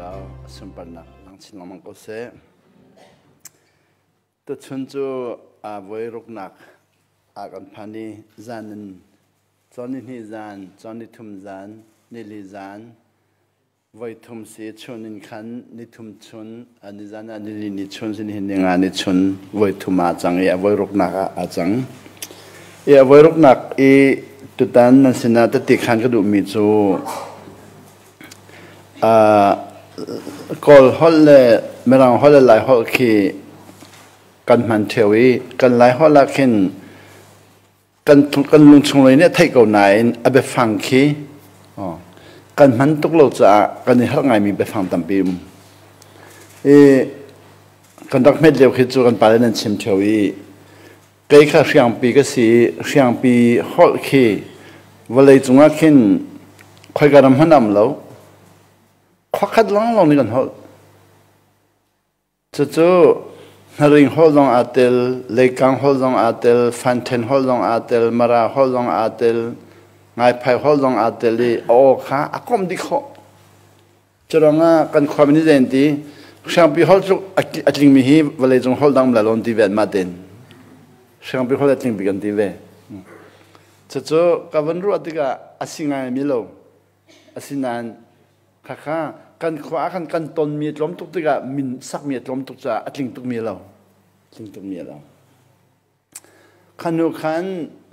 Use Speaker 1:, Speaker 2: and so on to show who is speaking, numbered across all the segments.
Speaker 1: lao sumparna lang chin lamang ko se to chunchu a voi ruknak a kan phani zanin choni ni zan choni thum zan nili zan voi thum se chunin khan ni thum chun ani zan ani ni chun sin hin nga ni chun voi thuma chang ya voi ruknak a chang ya voi ruknak e tutan nan sina ta ti khan ka du mi chu call hole merang hole lai hol ki kan man thewi kan lai hol la khin kan lung chung loi ne thai ko nai abe phang ki kan man tuk lo cha kan ni hal ngai mi be phang tam pim kan dak met leu khi chu kan pa len chim thewi kai kha hriang pi ka si hriang pi hol ki walei chunga khin khoi garam hanam lo khokat long ni kan hol chu naring hol long atel lekang hol long atel fanten hol long atel mara hol long atel ngai phai hol long atel li o kha akom di kho churanga kan khwamni jenti champi hol chu atling mi hi wale jong hol dang la lon ti vet ma den champi hol atling bi kan ti ve chu ka van ru atika asinga mi lo asinan kha kan khwa kan ton mi tlom tuk tiga min sak mi tlom tuk cha atling tuk mi lo tling tuk mi lo khanu khan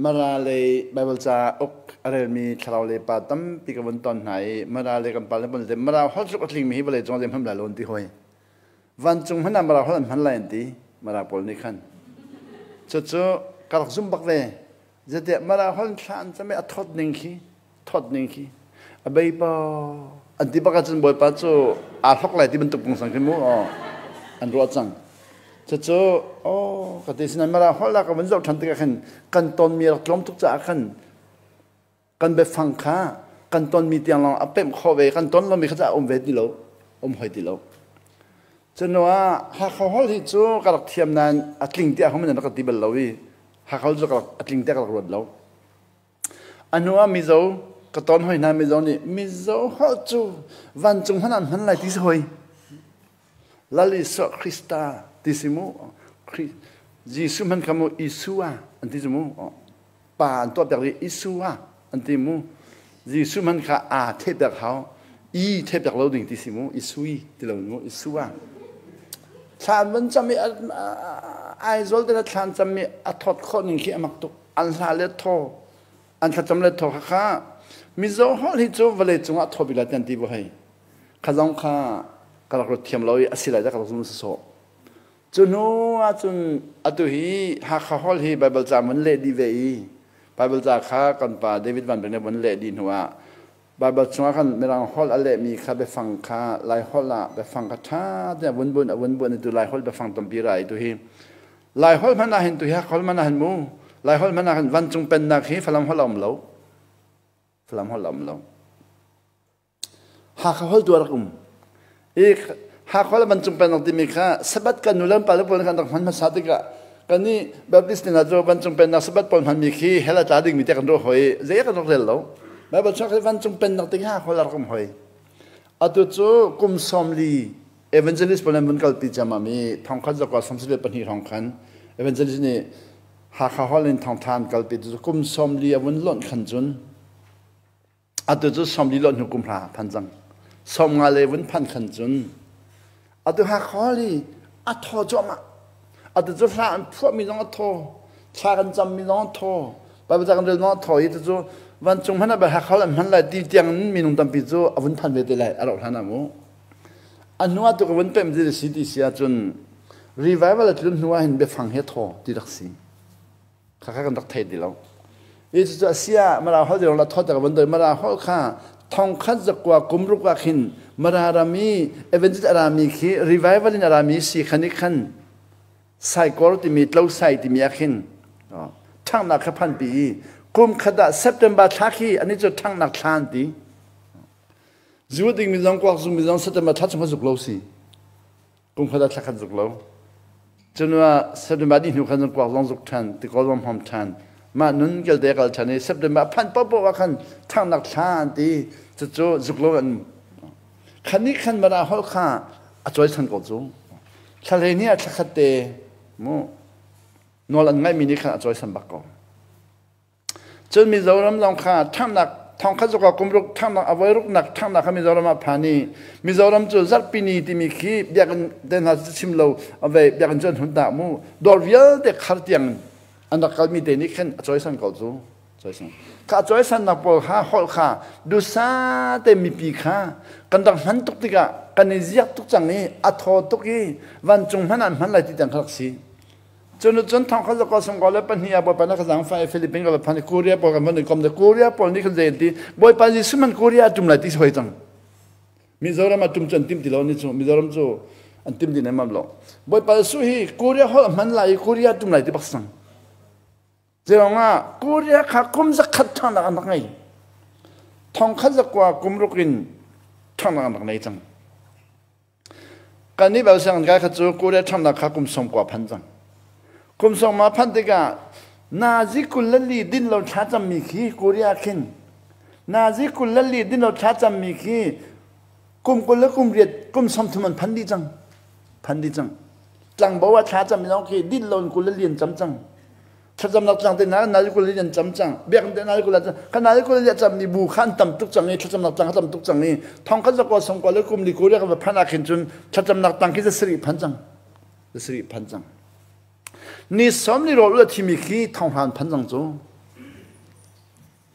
Speaker 1: mara le bible cha ok arel mi thlaw le pa tam pi ka bon ton nai mara le kan pa le bon le mara hol chu atling mi bale jong dem ham la lon ti hoi van chung hana mara hol han la en ti mara pol ni khan chu ka zum bak ve zete mara hol than chame athot ning khi abai pa anti baka chun boy pa chu a hlok lai ti ban tuk pung sang khimu an ro chang chu ka te sinan mara hola ka ban zau than ti ka khan kan ton mi tlom tuk cha khan kan be phang kha kan ton mi tiang long apem kho ve kan ton lo mi kha cha ve ti lo hoi ti lo chno a ha kho hol hi chu ka rak thiam nan atling ti a hom nan ka ti bal lo wi ha khol chu ka atling ti ka rod lo anua mi zo ka ton hoi na mi zo ho chu van chung hanan han lai ti hoi lali so krista tisimu jisu man kamu isua antisimu pa to per isua antimu jisu man ka a the per hao I the per loading tisimu isui tilonu isua chan man chami ai zol de chan chami athot khoning ki amak tu an la le tho an tha cham le tho kha mizo hol hi chu vale chunga thobila tan ti bo hai khazong kha kala ro thiam loi asila ja kala zum so chuno a chun atu hi ha kha hol hi bible cha man le di ve bible cha kha kan pa david van bene bon le di nuwa bible chunga kan merang hol ale mi kha be phang kha lai hol la be phang kha tha de bun tu lai hol be phang tom pi rai tu hi lai hol man na hin tu hi hol man na hin mu lai hol man na han van chung pen na khi phalam holom lo lam holam lo ha kha hol tu rakum ha khol man chung pen ti mi kha sabat kan nulam pa le pon kan tak man ma sa ka kani baptist na jo ban chung pen na sabat pon han mi khi hela ta ding mi te kan ro hoi ze kan ro rel lo ba ba chak van chung pen na ti ha khol rakum hoi atu chu kum somli evangelist pon man kal pi chama mi thong kha jo ko samsile pan hi rong khan evangelist ni ha kha hol in thong than kal pi chu kum somli awun lon khan chun atu chu somli lon hukum pha phanjang som nga le wun phan khan chun atu ha kholi atho choma atu chu hla an phu mi long atho cha kan cham mi long tho ba ba kan long tho yi chu wan chung hana ba ha khol man la ti tiang mi nung tam pi chu awun phan ve te lai aro hana mo anua tu ka wun pem ji si ti sia chun revival at lun nuwa hin be phang he tho ti rak si kha kan dak thai di lo itu tu Asia mara hol de la thot ka ban de mara hol kha thong khat zakwa kumru ka khin mara rami evangelist arami khi revival in arami si khani khan psychology mi tlo sai ti mi khin thang na kha phan pi kum khada september thakhi ani chu thang na thlan ti zu ding mi jong kwak zu mi jong september thach ma zuk lo si kum khada thakhan zuk lo chunwa september di nu khan kwak long zuk than ti ko lom hom than ma nun gel de gal chani september phan pa wa khan thang nak than ti chu zuklo an คันนี้คันมาราฮอลข้าจอยสันกอจูทะเลนี้ชักเตมูนอลันไม่มีนี่คันจอยสันบักกอจนมีเจ้ารำลองข้าทั้งหนักทองข้าจะกุมรุกทั้งหนักเอาไว้รุกหนักทั้งหนักข้ามีเจ้ารำมาพานีมีเจ้ารำจูจัดปีนีที่มีขี้เบียกันเดินหาชิมเราเอาไว้เบียกันจนหุ่นตามูดอลเวียเด็กขัดยังอันดักเขามีเดนิคันจอยสันกอจูจอยสันข้าจอยสันนักบอลข้าฮอลข้าดูซาเตมีปีข้ากันดังมันตุกติกะกันนิจิกตุกจังนี้อัทโอตุกีวันจงมันอันมันไหลติดจังขลักสีจนทางเขาจะก่อสมก่อแล้วปัญหาบ่ปัญหาภาษาฟิลิปปินส์กับปัญหาเกาหลีบ่กันมันก็มันเกาหลีปนนี่คือเจนที่บ่ปัญหาสุมันเกาหลีจุ่มไหลติสวยจังมิโซรัมจุ่มจันทิมติลอนี่จูมิโซรัมจูอันทิมดินมันบ่บ่ปัญหาสุฮีเกาหลีเขามันไหลเกาหลีจุ่มไหลติบักสังเจ้าว่าเกาหลีเขาคุมจะขัดทางนั้นไงทองเขาจะกว่ากุมรุกินทางนั้นไงจังการนี้แบบสั่งการเขาจูเกาหลีทางนั้นเขาคุมสมกว่าพันจังคุมส่งมาพันติกานาซิกุลลีดินเราชาจำมีขี้กุริอาคินนาซิกุลลีดินเราชาจำมีขี้กุมกุลกุมเรียดกุมสมทุมันพันดีจังจังบอกว่าชาจำมีน้องขี้ดินเรากุลเลียนจำจังชาจำนักจังแต่นาซิกุลเลียนจำจังเบียงแต่นาซิกุลจังขณะที่กุลเลียนจำมีบูขันต่ำตุกจังนี่ชาจำนักจังต่ำตุกจังนี่ทองขันจะก่อสมก่อแล้วกุมลีกุริอากับพันอาคินจนชาจำนักจังที่จะสิริพันจังนี่สมนี่เราเลือดที่มีขี้ทองหันพันจังจู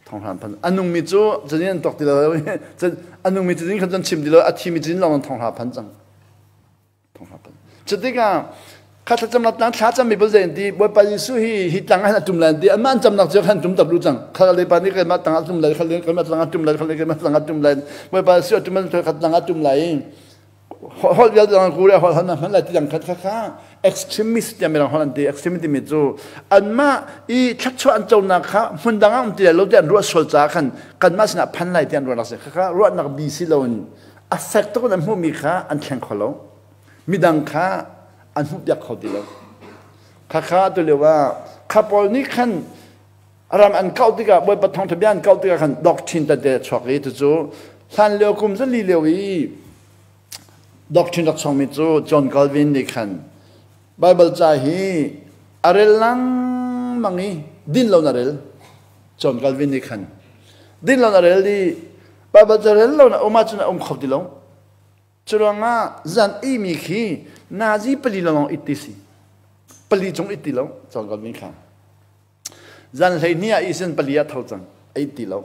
Speaker 1: ทองหันพันอันนุ่งมีจูจะนี่ตกดีเลยจะอันนุ่งมีจูนี่เขาจะชิมดีเลยอัฐิมีจูนี่เราทองหันพันจังจะได้กันข้าจะจำนักตั้งข้าจะมีประเด็นที่บ่ไปสู้ฮีตั้งให้จุ่มแรงที่อันมันจำนักเจ้าขันจุ่มตับรู้จังข้าเลยปานี่เคยมาตั้งจุ่มแรงข้าเลยเคยมาตั้งจุ่มแรงข้าเลยเคยมาตั้งจุ่มแรงบ่ไปสู้จุ่มแรงข้าตั้งจุ่มแรงฮอลเวียดนามกูเรียกฮอลนั่นมันอะไรที่ยังข้าextremist ยังไม่รองฮอลันดี extremist มิจูอันมาอีชัดชวนเจ้านักข้ามันดังอันที่เราเดินรัวสุดจากกันมาสนับพันไหลที่อันรัวนักเสียข้ารัวนักบีซิโลน affect ตัวนั้นผู้มีข้าอันแข็งขลุ่มีดังข้าอันหุบยักเขาดีแล้วข้าตัวเรียกว่าข้าพอนี้ขันอารามอันเก่าที่กับใบปะทองทะเบียนเก่าที่กับขันดอกชินแต่เด็ดช็อกเลยจู่ท่านเลี้ยวกุมจะลีเลี้ยวอีดอกชินดอกชงมิจูจอห์นกอลวินนี่ขันไบเบิลจ่าฮีอาร์เรลังมังงี้ดินเรานาเรลจอห์นกอลวินนี่ขันดินเรานาเรลดีไบเบิลจ่าเรลเรานะอุมาจุนะขบดีลงจุลงะจันอีมีขี้นาจีปลีลงอิติสิปลีจงอิติลงจอห์นกอลวินขันจันเลยเนี่ยอีเซนปลียะเท่าจังอิติลง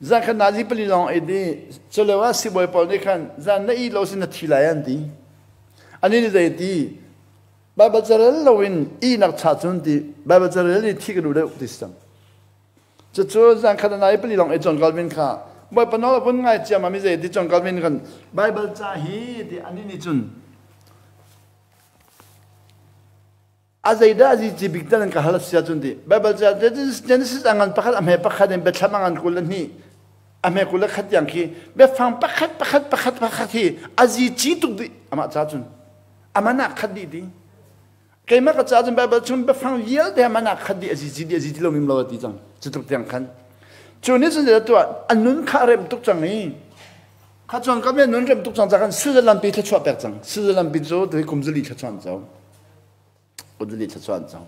Speaker 1: จันขันนาจีปลีลงอิติจุลว่าสิบอยปอลนี่ขันจันนั่นอีเราสินทีลายันดีอันนี้เลยดีบาบาจาร์ลวินอีนักชาตินดีบาบาจาร์ลที่กระดูกอุติสังจะช่วยจังขนาดไหนไปลองไอ้จอนกอลวินค่ะบ่อยปนอลปุ่นง่ายเจ้ามาไม่ใช่ที่จอนกอลวินกันบาบาจาฮีที่อันนี้นี่จุนอาศัยได้จีบิกตันกับฮัลส์ยาจุนดีบาบาจาร์เจนสิสอังกันปักขัดอเมริกาปักขัดเองเบ็ดชามังกันกุลนี่อเมริกาขัดยังคีเบ็ดฟังปักขัดที่อาศัยจีตุกดีอามาจ้าจุนอามานักขัดดีใครมาก็จะจำแบบชุนไปฟังเยอะแต่มานักขัดดีอาจิตเราไม่รู้ดีจังจะถูกยังขันช่วงนี้ส่วนใหญ่ตัวอันนู้นข้าเริ่มตุกจังนี่ข้าจวนก็ไม่นู้นเริ่มตุกจังจากกันสื่อลำปีชัดชัวแบบจังสื่อลำปีโจ้ตัวกุมจุลีชัดชัวจังกุมจุลีชัดชัวจัง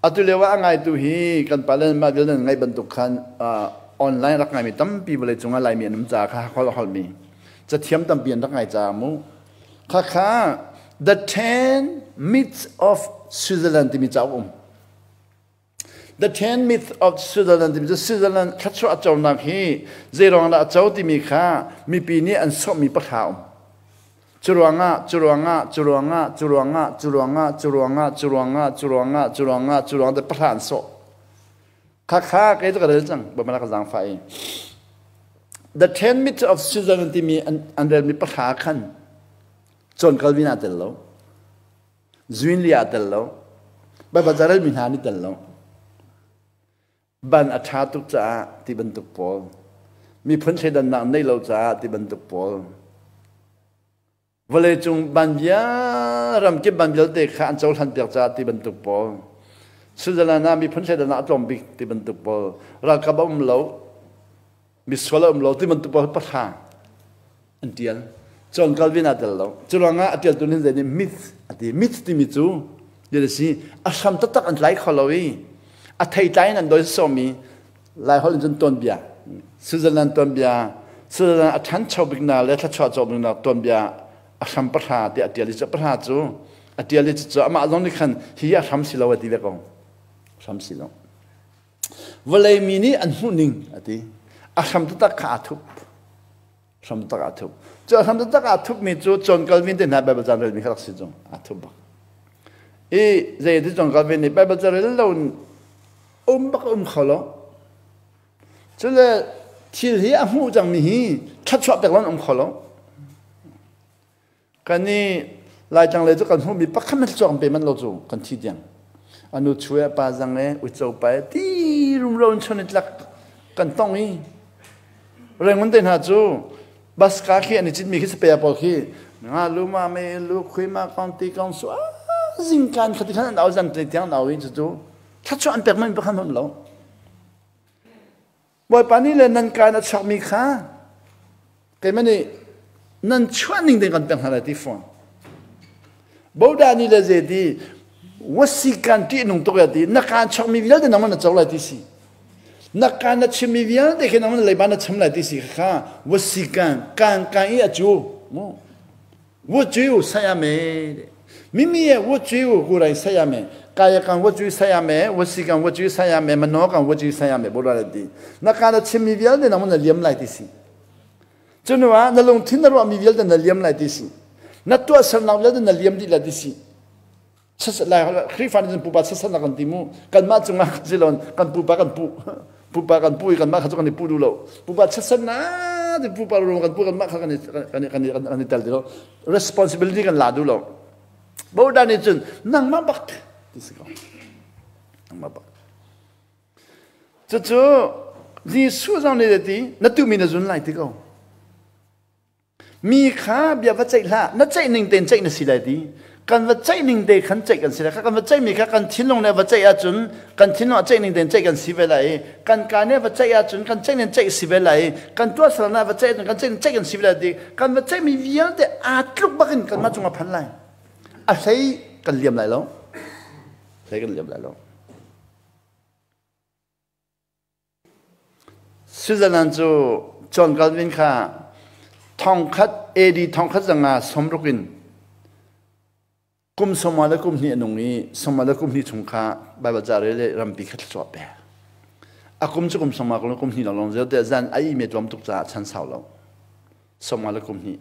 Speaker 1: อัตุเลว่าไงตัวฮีกันไปเล่นมาเล่นไงบรรทุกขันออนไลน์รักไงมีตั้มปีบริจงอะไรมีน้ำจ่าข้าเขามีจะเทียมตั้มเปลี่ยนรักไงจ่ามูข้าThe 10 myths of Switzerland ที่มีเจ้าThe 10 myths of Switzerland ที่มีSwitzerland คัดชัวเจ้านักฮีเจรองละเจ้าที่มีข้ามีปีนี้อันสมมีประทาวจุรวงะแต่ประทานสข้าเกิดอะไรจังบ่มาละกันจังไฟ The 10 myths of Switzerland ที่มีอันเดิมมีประทาขันจนกอลวินาเตลโลจวินลีอาเตลโลบาบาจาร์ลมินานิเตลโลบันอาชาตุกจ้าที่บรรทุกปอลมีพ้นเชดันนังในเราจ้าที่บรรทุกปอลวันเลยจงบันยารำเก็บบันยาเด็กข้าอันเจ้าทันเดียจ้าที่บรรทุกปอลสุดท้ายมีพ้นเชดันนังจอมบิกที่บรรทุกปอลรักกับเรามีสวรรค์เราที่บรรทุกปอลประทาน อันเดียลจนกอลวินอัตลแล้วจุลงะอัตลตัวนี้จะนี่มิดอัตมิดที่มิจูเดี๋ยวสิอาชัมตักอันไลขอลวีอัตไทยใจนั้นโดยสมีไลขอลินจนต้นเบียสวิตเซอร์แลนด์ต้นเบียสวิตเซอร์แลนด์อัฐันชาวบิกนาและทัชชาวจอบิกนาต้นเบียอาชัมประหารที่อัตลิจะประหารจูอัตลิจะอามาลงนี่ขันฮีอาชัมสิลาวตีเวกองชัมสิลาวเวลามีนี่อันหุ่นิงอัติอาชัมตักขาทุบชัมตักขาทุบจนชัมตักขาทุบมีจูจนกอลวินเดนหาแบบจานเรื่องมีขลักสิจงอาทุบบักเจที่จงกอลวินนี่แบบจานเรื่องเราบักขอลจุดที่ที่อาหูจังมีทัดชอบแต่ละขอลกันนี่ลายจังเลยจุกันหูมีปักขมันจงเป็นมันโลจูกันที่เดียงอนุช่วยป้าจังเลยอุจจาระที่รุมร้อนชนิดลักกันต้องนี้เรื่องมันเดินหาจูบัสกาขี้อันนี้จิตมีขี้สเปียร์ปอขี้งาลูมาไม่ลูคุยมากันตีกันสวะจิงกันขัดขันเอาจังตีที่เอาอินจูถ้าชวนเปิดมันเป็นขนมเหลาบ่อยปานนี้เลยนันการนัดชักมีค่าแกไม่ได้นันชวนนิ่งเดินกันเป็นอะไรที่ฟังบ่าวดานี่เลยเจดีวัสิกันที่นุ่งตัวดีนักการชักมีวิลเดนน้ำมันจะเอาอะไรที่สินักการนัดชิมีวิลเดนแค่น้ำมันเลยบ้านนัดชิมอะไรที่สิข้าวัสิกันอีอาจูมั้งวัจูสายเมมิมีวัจูกูไรสายเมกายกันวัจูสายเมวัสิกันวัจูสายเมมโนกันวัจูสายเมบ่ได้ดีนักการนัดชิมีวิลเดนน้ำมันเลี้ยมอะไรที่สิจนว่านั่งลงทิ้งเรามีวิลเดนเลี้ยมอะไรที่สินัดตัวสนามเลี้ยมเลี้ยมดีอะไรที่สิชัดเลยคริฟันจะปูปัดชัดนักกันติมูกันมาจุงมาจิลอนกันปูปากันปูกันมาเขาจะกันปูดูโลปูปัดชัดนะที่ปูปาดูกันปูกันมาเขากันเตลดิโล responsibility กันลาดูโลบ่ได้นี่จุนนั่งมาบักที่สิกนั่งมาบักจู่ๆที่สู้จังเลยที่นัดตัวมีนจุนไล่ที่เขามีข้าเบียบใจละนัดใจหนึ่งเต็นใจนั่นสิเลยที่กันว่าใจหนึ่งเด็กขันใจกันสิละกันว่าใจมีค่ะกันทิ้งลงในว่าใจอาจุนกันทิ้งลงใจหนึ่งเด็กใจกันสิเวลัยกันการเนี่ยว่าใจอาจุนกันใจหนึ่งใจสิเวลัยกันตัวสารนาว่าใจกันใจหนึ่งใจกันสิเวลัยดีกันว่าใจมีวิญญาณแต่อาจลุกบักกันมาจงมาพันไลอะไรกันเลี้ยมไหลแล้วอะไรกันเลี้ยมไหลแล้วสวิตเซอร์แลนด์จูจอห์นกัลวินค่ะทองคัดทองคัดจังงาสมรุกินกุมสมาลกุมนี่นุ่งนี้สมาลกุมนี่ชงค้าใบบจารีเลยรำปีขัดสวบเปะอากุมจะกุมสมาลกุมนี่เราลองเจอแต่จันไอ้เมตรวมตุกจ่าชั้นเสาแล้วสมาลกุมนี่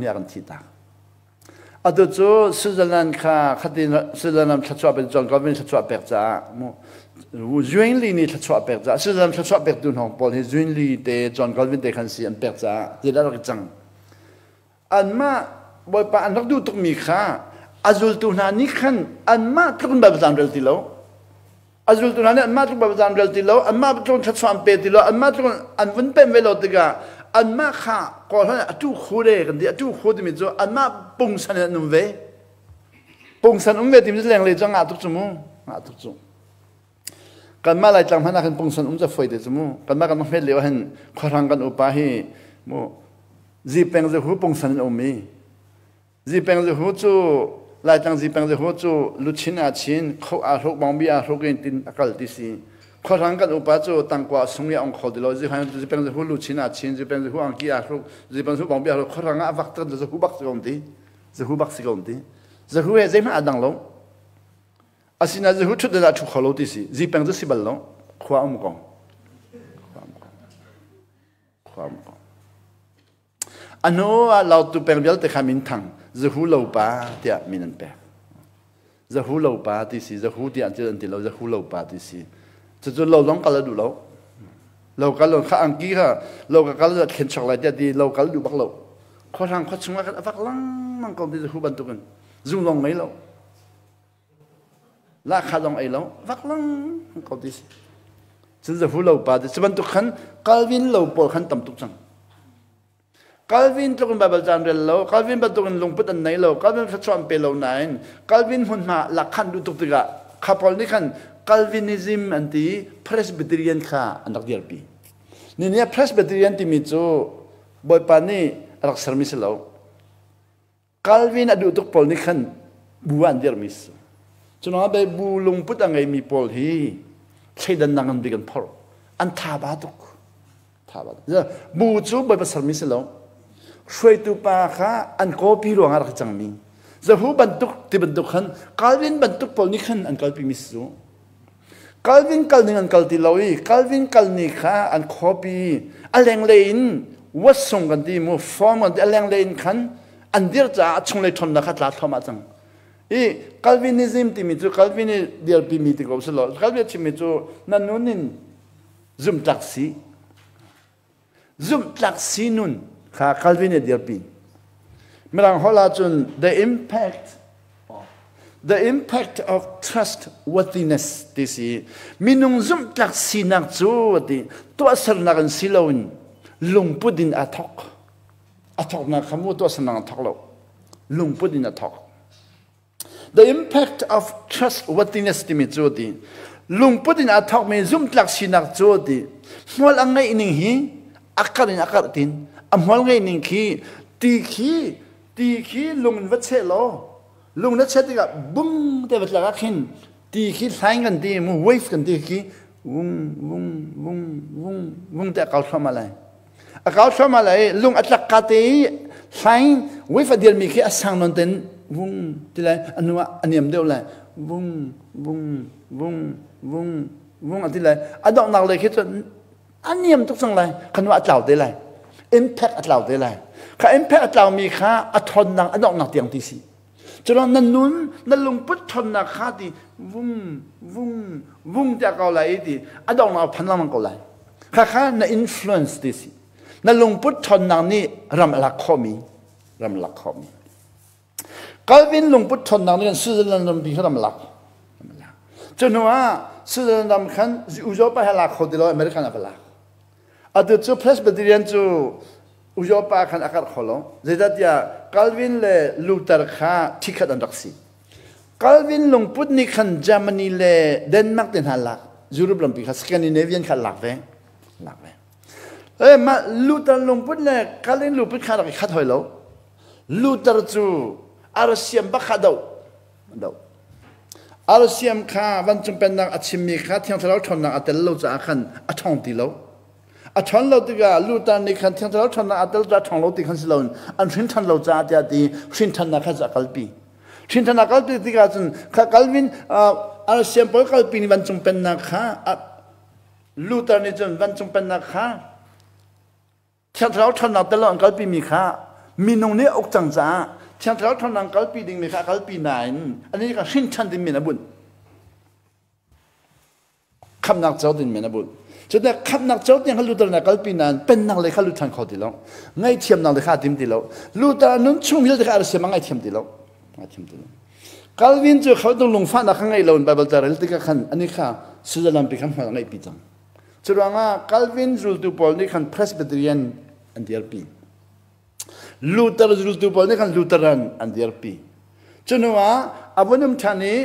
Speaker 1: อากันทีตาอาตัวจูสวิตเซอร์แลนด์ค่ะขัดดินสวิตเซอร์แลนด์ขัดสวบเป็นจอนก็เป็นขัดสวบเปะจ่าโมจุนลีนี่ขัดสวบเปะจ่าสวิตเซอร์แลนด์ขัดสวบเปะดุนหงปอลที่จุนลีเตจอนก็เป็นเตขันสีอันเปะจ่าที่ได้รักจังอันมาบ่อยป่านนักดูตุกมีค่าอาจุลตุนานี่ขันอันมาทุกคนแบบจานเรลติโลอาจุลตุนานี่อันมาทุกแบบจานเรลติโลอันมาทุกทัศน์เปติโลอันมาทุกอันวันเป็นเวลาติกาอันมาข้าก่อนนั้นตู้คู่เร่กันดีตู้คู่ที่มีจ้อันมาปุ่งสันนุ่มเวที่มีแรงเลยจังอาทุกชั่วโมงกันมาหลายจังพันนักปุ่งสันจะไฟเดจมูกันมากันมาเพื่อเลี้ยวเห็นขรังกันอุปาหีโมจีเป็นจะหูปุ่งสันมีจีเป็นจะหัวจูลายจังจีเป็นจะหัวจูลุชินอาชินเขาอารุกบางบีอารุกเองตินอากาศที่สิขรังกันอุปาจูตั้งกว่าสมัยองค์เขาดีแล้วจีเป็นจะหัวลุชินอาชินจีเป็นจะหัวอังกีอารุกจีเป็นจะหัวบางบีอารุกขรังอาวักตันจะหัวบักสิกอนดีจะหัวจะหัวเอเจมาดังลงอาศินาจะหัวชุดเดินอาชุกเขาลที่สิจีเป็นจะสิบลงความกองอันนู้เราตัวเป็นเรื่องแต่ขามินทังจะหูเราป้าเดียมินันเปะจะหูเราป้าที่สิจะหูที่อันเจริญที่เราจะหูเราป้าที่สิจะเราลองกันแล้วดูเรากันเราข้าอังกี้ค่ะเรากันเราเข็นช็อกอะไรเดียเรากันดูบักเราข้อทางข้อช่วงกันฟักลังมันก็ที่จะหูบรรทุกันจุงลงไหมเราลากขาลงไอ้เราฟักลังมันก็ที่จะหูเราป้าที่จะบรรทุกขันกัลวินเราปวดขันต่ำตุกจังกัลวินตุกันแบบจานเรลโลกัลวินแบบตุกันลงพุทธันไหนโลกัลวินฟัดชวนเปโลไหนกัลวินหุ่นมาหลักขันดูตุกติกะข้าพอนี่ขันกัลวินิซึมอันที่เพรสบิเทเรียนข้าอันดักเดียร์ปีนี่เนี่ยเพรสบิเทเรียนที่มีจู บอยปานี่รักษามิสเลวกัลวินอดูตุกพอลนี่ขันบัวอันเดียร์มิสจนว่าไปบูลงพุทธังไงมีพอลฮีใช้ดันนังอันดีกันพอลอันท่าบาตุกจะบูจูบอยภาษามิสเลวช่วยตุปาค่ะอันโคปีรวงอะไรจังมีจะหูบรรทุกที่บรรทุกขันกัลวินบรรทุกพอลนี่ขันอันกัลปีมิสซูกัลวินกัลนี่อันกัลติลาวีกัลวินกัลนี่ค่ะอันโคปีอันแรงเลนวัดส่งกันดีมูฟอร์มกันดีอันแรงเลนขันอันเดียร์จะชงเลยทนนะครับลาทอมาจังอีกัลวินิซึมที่มีจูกัลวินเดียร์ปีมีที่กบสโลกัลวินที่มีจูนั่นนู่นนี่ซุ่มตักซีนุ่นค่ะกัลวินเดียร์ปีเมื่อเราหาจน the impact of trustworthiness ที่สิมีนุ่งซุ่มตักซีนักจูที่ตัวสรนักสิลาวินลุงพุดินอัทอกนักขมูตัวสนักอัทอกเราลุงพุดินอัทอก the impact of trustworthiness ที่มีจูที่ลุงพุดินอัทอกมีซุ่มตักซีนักจูที่มัวลังไงอินิฮีอักการตินมัวลังไงอินิฮีตีขีลุงวัดเชลลุงนัดเชติกับบุ้งแต่วัดละกินตีขีสายกันตีมูเวฟกันตีขีวุ้งแต่เขาชอบมาเลยเขาชอบมาเลยลุงอัตลักษณ์ตีสายเวฟเดียร์มีขีสังนนเต็นวุ้งที่ไรอันนู้นอันนี้มันเดียวเลยวุ้งอันที่ไรอันดอกนักเลยคิดว่าอันนี้มันทุกสังเลยคันว่าอัตลาวได้เลย impact อัตลาวได้เลยข้า impact อัตลาวมีค่าอัตทนนังอันดอกนักเตียงที่สิจนนั้นนู้นนั่นลุงพุทธนนักข้าที่วุ้งจะเกาไหลที่อันดอกนักพันละมันเกาไหลข้านั่น influence ที่สินั่นลุงพุทธนนักนี่รำลักข้อมีกัลวินลุงพุทธนนักนี่สุดแล้วนั่นเป็นรำลักจนว่าสุดแล้วนั่นขันอุจจาระให้ลักเขาดีแล้วอเมริกันอะไรอันเดียวจูเพรสเบเดรียนจูอุจจาระขันอากาศเขาลงเจตัดยากัลวินเล่ลูเทอร์ข้าที่ขัดอันดักซีกัลวินลุงพุทธนี่ขันเยอรมนีเล่เดนมาร์กเดินหันลักยุโรปลำปีขัดสแกนดิเนเวียนขันลักเว้มาลูเทอร์ลุงพุทธเล่กัลวินลุงพุทธขันอะไรขัดหอยแล้วลูเทอร์จูอาร์เซียมบักขัดเอาอาร์เซียมข้าวันจุเป็นนักอัจฉริยะที่เราทนนักอัตเลวจะขันอัฐองตีเลวอัฐองเราติกาลูตานี่ขันที่เราทนนักอัตเลวจะทองเราติขันสิเลวอันชินทันเราจะอาดีชินทันนักขันจะกัลปีชินทันนักกัลปีติกาจนข้ากัลวินอาร์เซียมพอกัลปีนี่วันจุเป็นนักข้าลูตานี่จนวันจุเป็นนักข้าที่เราทนนักอัตเลวกัลปีมีข้ามีนงนี้อกจังจ้าที่เราทำนังกัลปีดิ่งมีค่ากัลปีไหนอันนี้ก็ชินชันดิ่งมีนะบุญคำนักเจ้าดิ่งมีนะบุญจนแต่คำนักเจ้าดิ่งเขารู้ตัวนักกัลปีนั้นเป็นนักเลยเขารู้ทันเขาดีแล้วไงเทียมนักเลยเขาดิ่งดีแล้วรู้ตัวนั้นช่วงนี้เลยเขาอะไรเสียมั้งไงเทียมดีแล้วกัลวินจะเขาต้องลงฟ้านักข้างไงเราในไบเบิลจารีติกาขันอันนี้ค่ะสุดท้ายเป็นคำว่าไงปีจังจุดว่าง่ากัลวินรูตูปอลนี่ขันเพรสเบเดเรียนอันเดียร์ปีลูเทอร์รูตูปอลนี่กันลูเทอรันอันเดียร์ปีจนว่าอาวุธนั้นท่านี้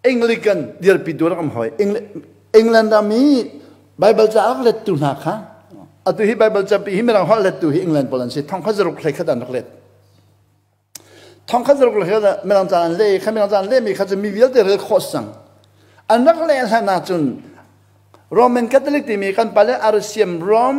Speaker 1: อังกฤษเดียร์ปีตัวรักมหอยอังกฤษดามีไบเบิลจะอักเล็ดตุนักฮะอัตุฮีไบเบิลจะปีฮิมรังฮอลเล็ดตุฮีอังกฤษโปแลนด์สิท่องข้าจะรุกเลยข้าดันนักเล็ดท่องข้าจะรุกเลยข้าจะไม่รังจานเล่ข้าไม่รังจานเล่มีข้าจะมีวิลเตอร์เรคอสซังอันนักเล่นให้นาจุนโรมันคาทอลิกที่มีกันไปแล้วอาร์เซียมโรม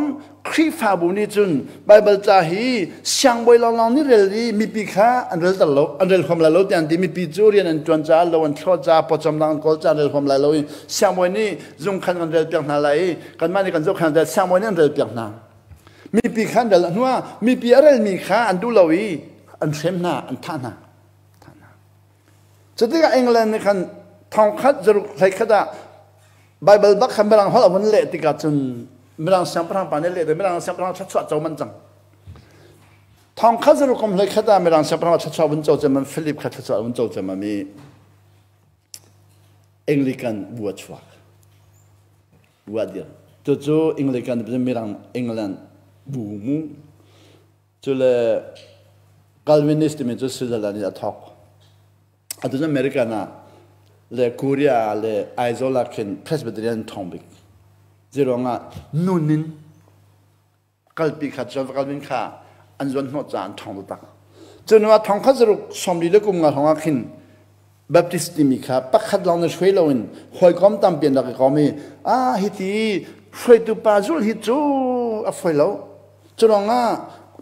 Speaker 1: คริฟาบุนีจุนไบเบิลจะฮีช่างบอยลองนี่เรื่องนี้มีปีข้าอันเรื่องตลกอันเรื่องความละโลดอย่างที่มีปีจูเรียนอันจวนจ้าเราอันทอดจ้าพอจำลังก็จ้าเรื่องความละโลดช่างบอยนี่จงขันกันเรื่องเปียกนาไหลกันมาในกันจงขันเรื่องช่างบอยนี่เรื่องเปียกนามีปีข้าเรื่องนัวมีปีอะไรมีข้าอันดูเราอีอันเซมนาอันท่านาจะที่กับอังกฤษในขันทองคัดจะรุกใส่ขดาไบเบิลบักคำเรื่องเขาเอาวันเละติกาจนเรื่องสัมปทานปานเละแต่เรื่องสัมปทานชัดชัดเจ้ามันจังทองข้าจะรู้คำเลยขดาเรื่องสัมปทานชัดชัดวันเจ้าจะมันฟิลิปขัดชัดชัดวันเจ้าจะมันมีอังกฤษกันบัวชวกบัวเดียวจู่ๆอังกฤษกันเป็นเรื่องอังกฤษบูมูจู่เลยกัลวินิสต์มีจู่สุดแล้วนี่อัทอกอัตุจอเมริกันน่ะle Korea le Aizola ken Presbyterian Tombik. Zero nga nunin kalpi kha chal kalvin kha anjon no chan thong ta chunwa thong kha zru somli le kum nga thonga khin baptist mi kha pakhat lawn na shwei lawin hoi kom tam pian da ka mi a hi ti shwei tu pa zul hi chu a foi lo chunga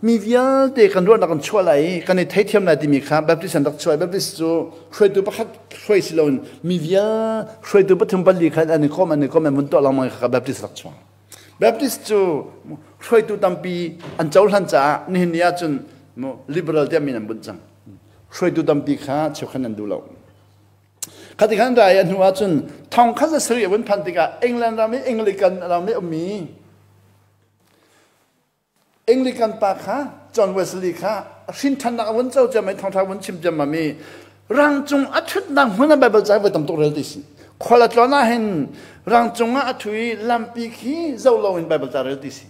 Speaker 1: mi vial te kan ro na kan chwa lai kan ni thai thiam na ti mi kha baptist an dak chwai baptist chu shwei tu pakhat shwei si lawin mi vial shwei tu pathum pali kha ani kom mun to la mai kha baptist rak chwa baptist chu shwei tu tampi an chaul han cha ni nia chun mo liberal te min an bun chang shwei tu tampi kha chu khan an du lo khati khan ra ya nuwa chun thong kha sa sri bun phan tika england ra me anglican ra me mi anglican pa kha john wesley kha shin than na won chau cha mai thong tha won chim jam ma mi rang chung athut nang huna bible chai ba tam to rel ti si khola tlona hen rang chung a thui lampi khi zo lo in bible chai rel ti si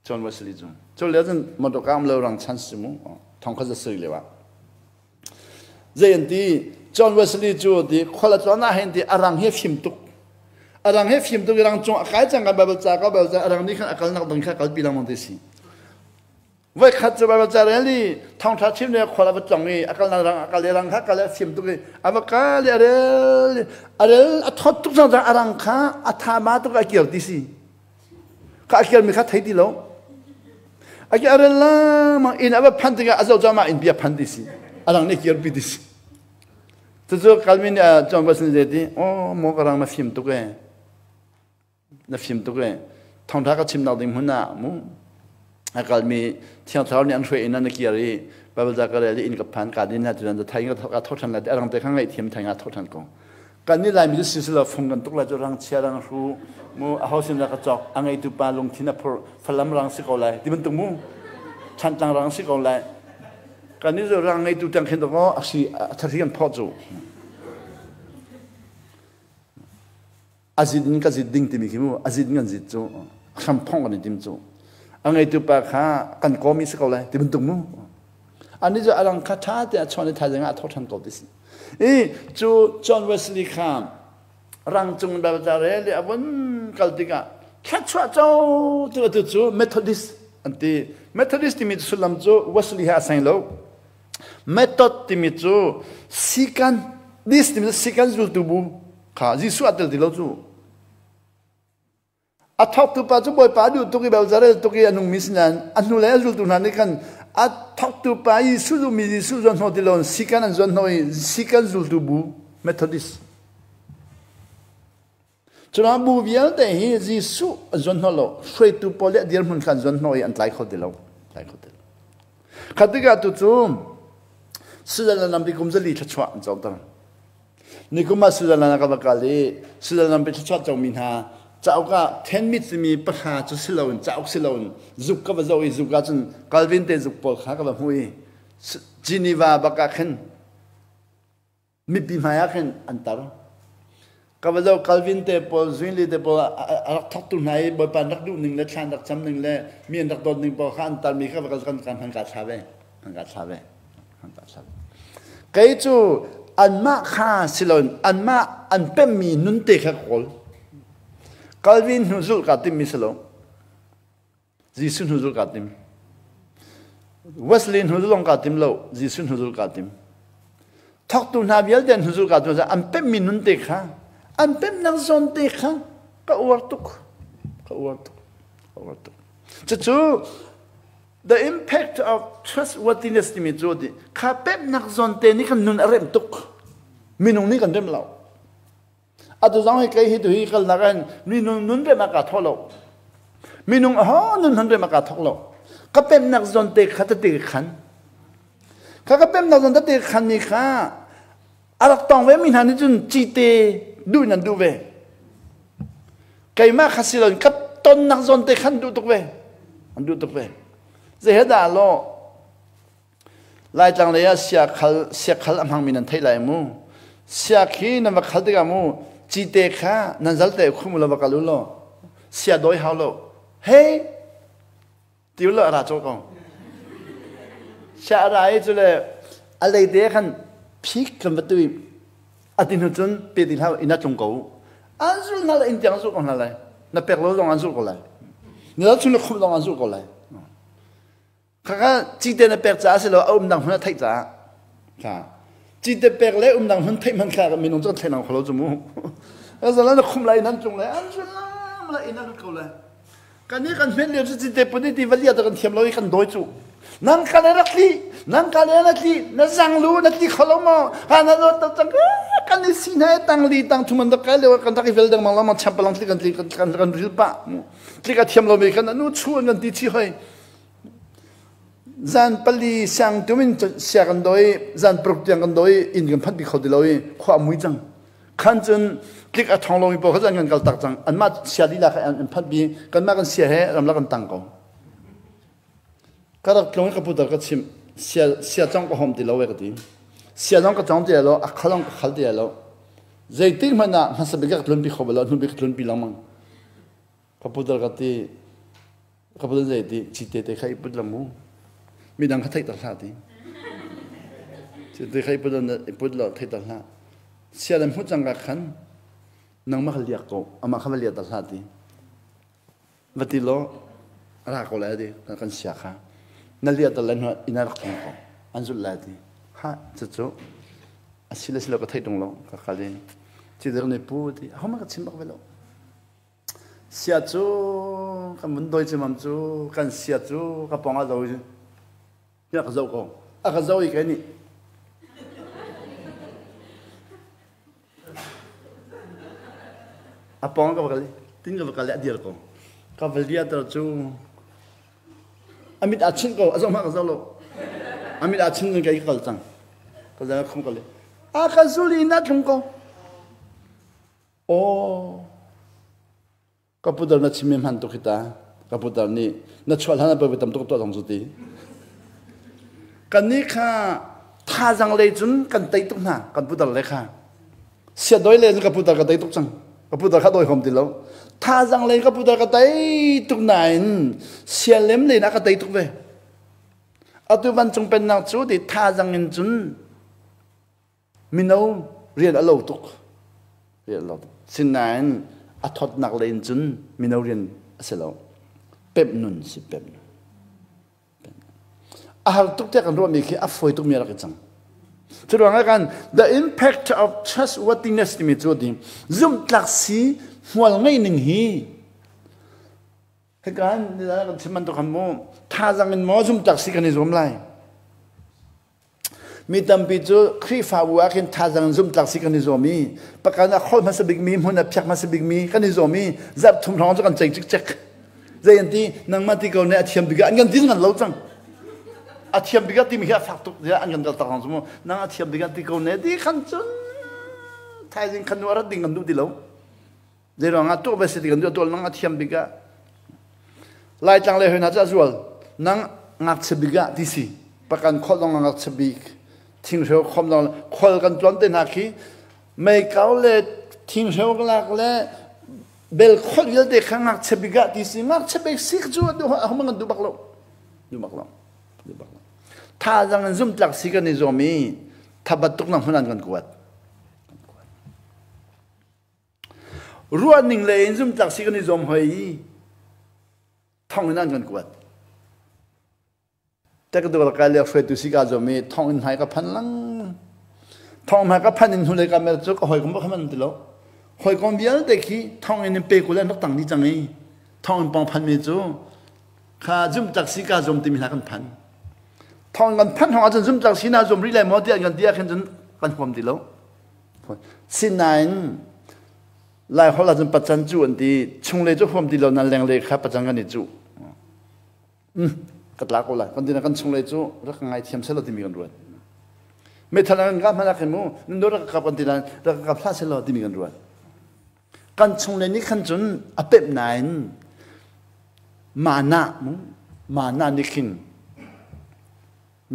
Speaker 1: john wesley chung cho le chen mo to kam lo rang chan si mu thong kha sa sri le wa zayanti John Wesley chu di khola chona hen di arang he phim tuk rang chung akai chang ga bible cha arang ni khan akal nak dang kha kal bilang mon si vai khat chu bible cha reli thong tha chim ne khola ba chong ni akal na rang kha kal phim tuk aba ka le arel athot tuk sang arang kha atha ma tuk a kier ti si ka kier mi kha thai di lo a ki arel la ma in aba phan ti ga azau jama in bia phan ti si arang ne kier bi ti si tu kalmin John Wesley dedi oh mo karang na phim tu ke thong tha ka chim nau ding huna mu akalmi thiang thau ni an thwe in an kiari babal ja ka le in ka phan ka din na turan thai nga ka thothan la arang te khang ngai thiam thai nga thothan ko kan ni lai mi sisila phung kan tuk la jo rang chia rang ru mu a hausin la ka chok angai tu pa long thina phor phalam rang si ko lai tiban tu mu chan tang rang si ko lai kan ni zo rang ngai tu tang khen to ko asi tharian pho chu azid ka zid ding ti mi khimu azid ngan zid chu kham phong kan tim chu angai tu pa kha kan ko mi si ko lai tiban tu mu ani zo arang kha tha te chone tha janga tho than ko ti si e chu John Wesley kham rang chung da ja re le abun kaltika kha chwa chu tu chu Methodist anti Methodist ti mi sulam chu Wesley ha sain lo method ti mi chu sikan this ti mi sikan zul tu bu kha jisu atel ti lo chu athok tu pa chu boy pa du tu ki ba ja re tu ki anung misnan anu le zul tu na ni kan athok tu pa yi su lu mi su zon ho ti lo sikan an zon noi sikan zul tu bu Methodist chuna bu vial te hi jisu zon ho lo shrei tu pole dir mun kan zon noi an tlai kho ti lo khatiga tu chu sudala nambi kumzali chachwa chaw ta nikuma sudala na ka bakali sudala nambi chachwa chaw min ha chaw ka 10 mit mi pakha chu silawin chaw silawin zuk ka ba zawi zuka chun Calvin te zuk pol kha ka ba hui Geneva baka khen mi bi maya khen antar ka ba zaw Calvin te pol zwinli te pol arak thok tu nai boy pan dak du ning le chan dak cham ning le mi dak dot ning pol kha antar mi kha ba kan han ka chawe cái chú anh ma kha silon anh ma anh pem mi nun te kha kol Calvin huzul katim mi silo jisun huzul katim Wesley huzul katim lo jisun huzul katim thok tu na bial den huzul katim sa anh pem mi nun te kha anh pem nang zon te kha ka wartuk chu the impact of trustworthiness ti mi jodi kha pep nak zon te ni kan nun arem tuk minung ni kan rem law atu zang kai hi tu hi kal na kan minung nun re ma ka tholo minung ho nun han re ma ka tholo ka pep nak zon te kha te khan ka pep nak zon te khan ni kha arak tong we min han ni jun chi te du nan du ve kai ma khasilon ka ton nak zon te khan du tuk ve an du tuk ve dễ đã lo lại chẳng lẽ xe khal âm hàng mình thấy lại mu xe khí nằm vào khal cái mu chỉ để khá nên giải để không lo vào cái lo xe đôi hao lo hey tiêu lo ra chỗ con xe ra ấy chỗ là anh lấy để khăn pick làm vật tươi anh tin hơn chân bị tin hao in trong cổ anh rồi nó là in tiếng số con là lại nó bẹt lỗ trong anh số còn lại nhớ chung là không đồng ăn rượu còn lại các chi tiền là bẹt giá sẽ là đằng hơn thay giá cả chi tiền bẹt lấy đằng hơn thay mình cả mình không cho thay nào khó chịu cái giờ nó không lại năn chung lại ăn chung là lại năn câu lại cái này cái mình liệu chi tiền bữa nay đi vào liệt cái thiêm lối cái đôi chú năn cái này là gì nó giang lú nó gì khó lắm mà nó nó tăng cái này xin hay tăng thu mình đó cái liệu cái cáivel đang mang làm chăm balang cái ril ba cái thiêm lối cái nó chua cái đi chi hơi zan pali sang tumin sia kan doi zan prok tiang kan doi in kan phat bi khodi loi khwa mui jang khan chun klik a thong loi bo khazan kan kal tak jang an ma sia di la an phat bi kan ma kan sia he ram la kan tang ko karak klong ka putar ka chim sia chang ko hom ti lo we ka ti sia jang ka chang ti lo a khalang ka khal ti lo zai ting mana ma sa bi ka tlon bi khobala nu bi tlon bi lamang ka putar ka ti ka putar zai ti chi te khai put lamuมีดังเขาไทยตลาดที่จะได้ใครพูดเราไทยตลาดเสียดายพูดจังกัขันนังมาเขาเรียกกูอามาเขามาเรียกตลาดที่วัดที่ล้อรักกูแล้วดิกันเสียค่ะนั่นเรียกตลาดหัวอินารักของกูอันสุดแล้วดิฮะจะโจ้สิเราก็ไทยตรงล้อก็ขาเลยที่เรื่องในพูดที่เขามาก็ชิมบักไปแล้วเสียโจ้กันมันโดยจะมันโจ้กันเสียโจ้กับปองอะไรอยากจะเอาก็จะอีกไงนี่อาปองก็บอกเลยทิ้งก็บอกเลยเดียวก็เวลียตัวจูอามิดอาชินก็อาจจะมาก็จะโลอามิดอาชินก็ยังก็จังก็จะคงก็เลยก็จะลีนัดคงก็โอ้ก็พูดถึงนัดชิมมันตุกิตาก็พูดถึงนี่นัดชวนท่านไปทำตัวตรงสุดที่กันนี่ค่ะท่าจังเลยจนกันไตตุกน่ะกันพูดอะไรค่ะเสียดอยเลยกันพูดอะไรกันไตตุกจังกันพูดอะไรข้าโดยความติดแล้วท่าจังเลยกันพูดอะไรกันไตตุกไหนเสียเล็มเลยนะกันไตตุกเว้เอาตัววันจงเป็นนักจูดิท่าจังเงินจนมินเอาเรียนอะไรตุกเรียนอะไรสิ่งไหนอัฐนักเลยจนมินเอาเรียนเสร็จแล้วเป็บนุนสิเป็บตุกเจ้ากันรู้มีแค่ฟอยตุกมีอะไรกันจังจุดว่าไงกัน the impact of trustworthiness ที่มีจุดนี้ซุ่มหลักสีหัวไงหนึ่งฮีให้กันนี่นะกันที่มันตัวคำโมท่าจังเงินหมอซุ่มหลักสีกันในซุ่มไรมีตั้มปีจูครีฟ้าวัวกันท่าจังซุ่มหลักสีกันในซุ่มมีประการนั้นคนมาสบิกมีมันนับชักมาสบิกมีกันในซุ่มมีจับทุ่มท้องจะกันใจจิกใจยันที่นางมาที่เขาเนี่ยเทียมบิกอันกันดิ้นกันเล่าจังอาเทียมบิกตีมีแค่ฝักตุกเดียอันกันตลอดสมมตินั่งอาเทียมบิกตีเขาเนี่ยดีขันจนไทยจริงขันวาระดิ่งกันดูดีแล้วเดี๋ยวเราตัวไปสิดิ่งกันดูตัวนั่งอาเทียมบิกไล่จังเลยเห็นอาจารย์ส่วนนั่งงัดเสบิกที่สี่ประกันข้อลงงัดเสบิกทิ้งเชือกคอมลงข้อกันจวนเต็นหักขี้ไม่เก่าเลยทิ้งเชือกหลักเลยเบลข้อเดียวเด็กงัดเสบิกที่สี่งัดเสบิกสิจวนดูเขามันกันดูบักเราดูบักเราท่าจังซุ่มหลักสิกันในโจมีถ้าบัดตุกน้ำหัวนั่นกันกวดรัวหนึ่งเลยซุ่มหลักสิกันในโจมหอยท่องนั่นกันกวดแต่ก็ดูว่าการเลี้ยงเฟตุสิกาโจมีท่องอินหายกับพันลังท่องหายกับพันอินหุ่นเลยกันเมื่อจุกหอยก็ไม่ขมันติโลหอยก็มีอะไรแต่ขี้ท่องอินเปกุแล้วนักต่างนี่จังไงท่องอินปองพันเมจูข้าซุ่มหลักสิกาโจมตีมีหลักกันพันทองกันพันของอาจารย์ซุ่มจากสินาจมริเลยมอเดียกันเดียกันจนกันความดีแล้วสินายลายเขาเราจนประจันจูอันดีชงเลยจุความดีแล้วนั่นแรงเลยครับประจันกันนี่จูกัดลักเอาละกันดีนะกันชงเลยจูรักง่ายเทียมเสร็จเราที่มีกันรวดไม่ทันกันกับมาละกันมูนั่นดูรักกับกันดีนะรักกับพระเสร็จเราที่มีกันรวดกันชงเลยนี่ขันจนอเป๊บนายมานะมุมานะนี่ขิน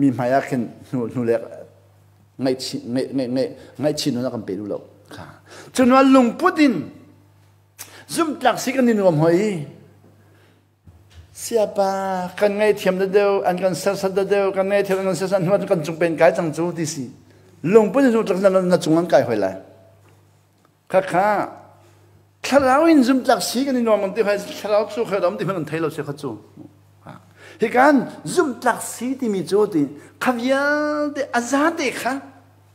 Speaker 1: มีหมายาขึ้นนูเล็กไงชินนักกันไปดูแล้วค่ะจนว่าลุงพุดินซุ่มหลักสิกันนี่นวมหอยเสียปะกันไงเทียมเดียวอันกันสัดเดียวกันไงเทียมกันสัดว่ากันจงเป็นกายจังจูที่สิลุงพุดินจงจังนั้นจงนั้นกายหอยเลยค่ะ คาราวินซุมตักสีกันนี่น้องมันที่ให้คาราสู้คารามันที่มันไทยเราเสียขจูเหตุการณ์ซุมตักสีที่มีโจดีขบยาที่อาซาเด็กค่ะ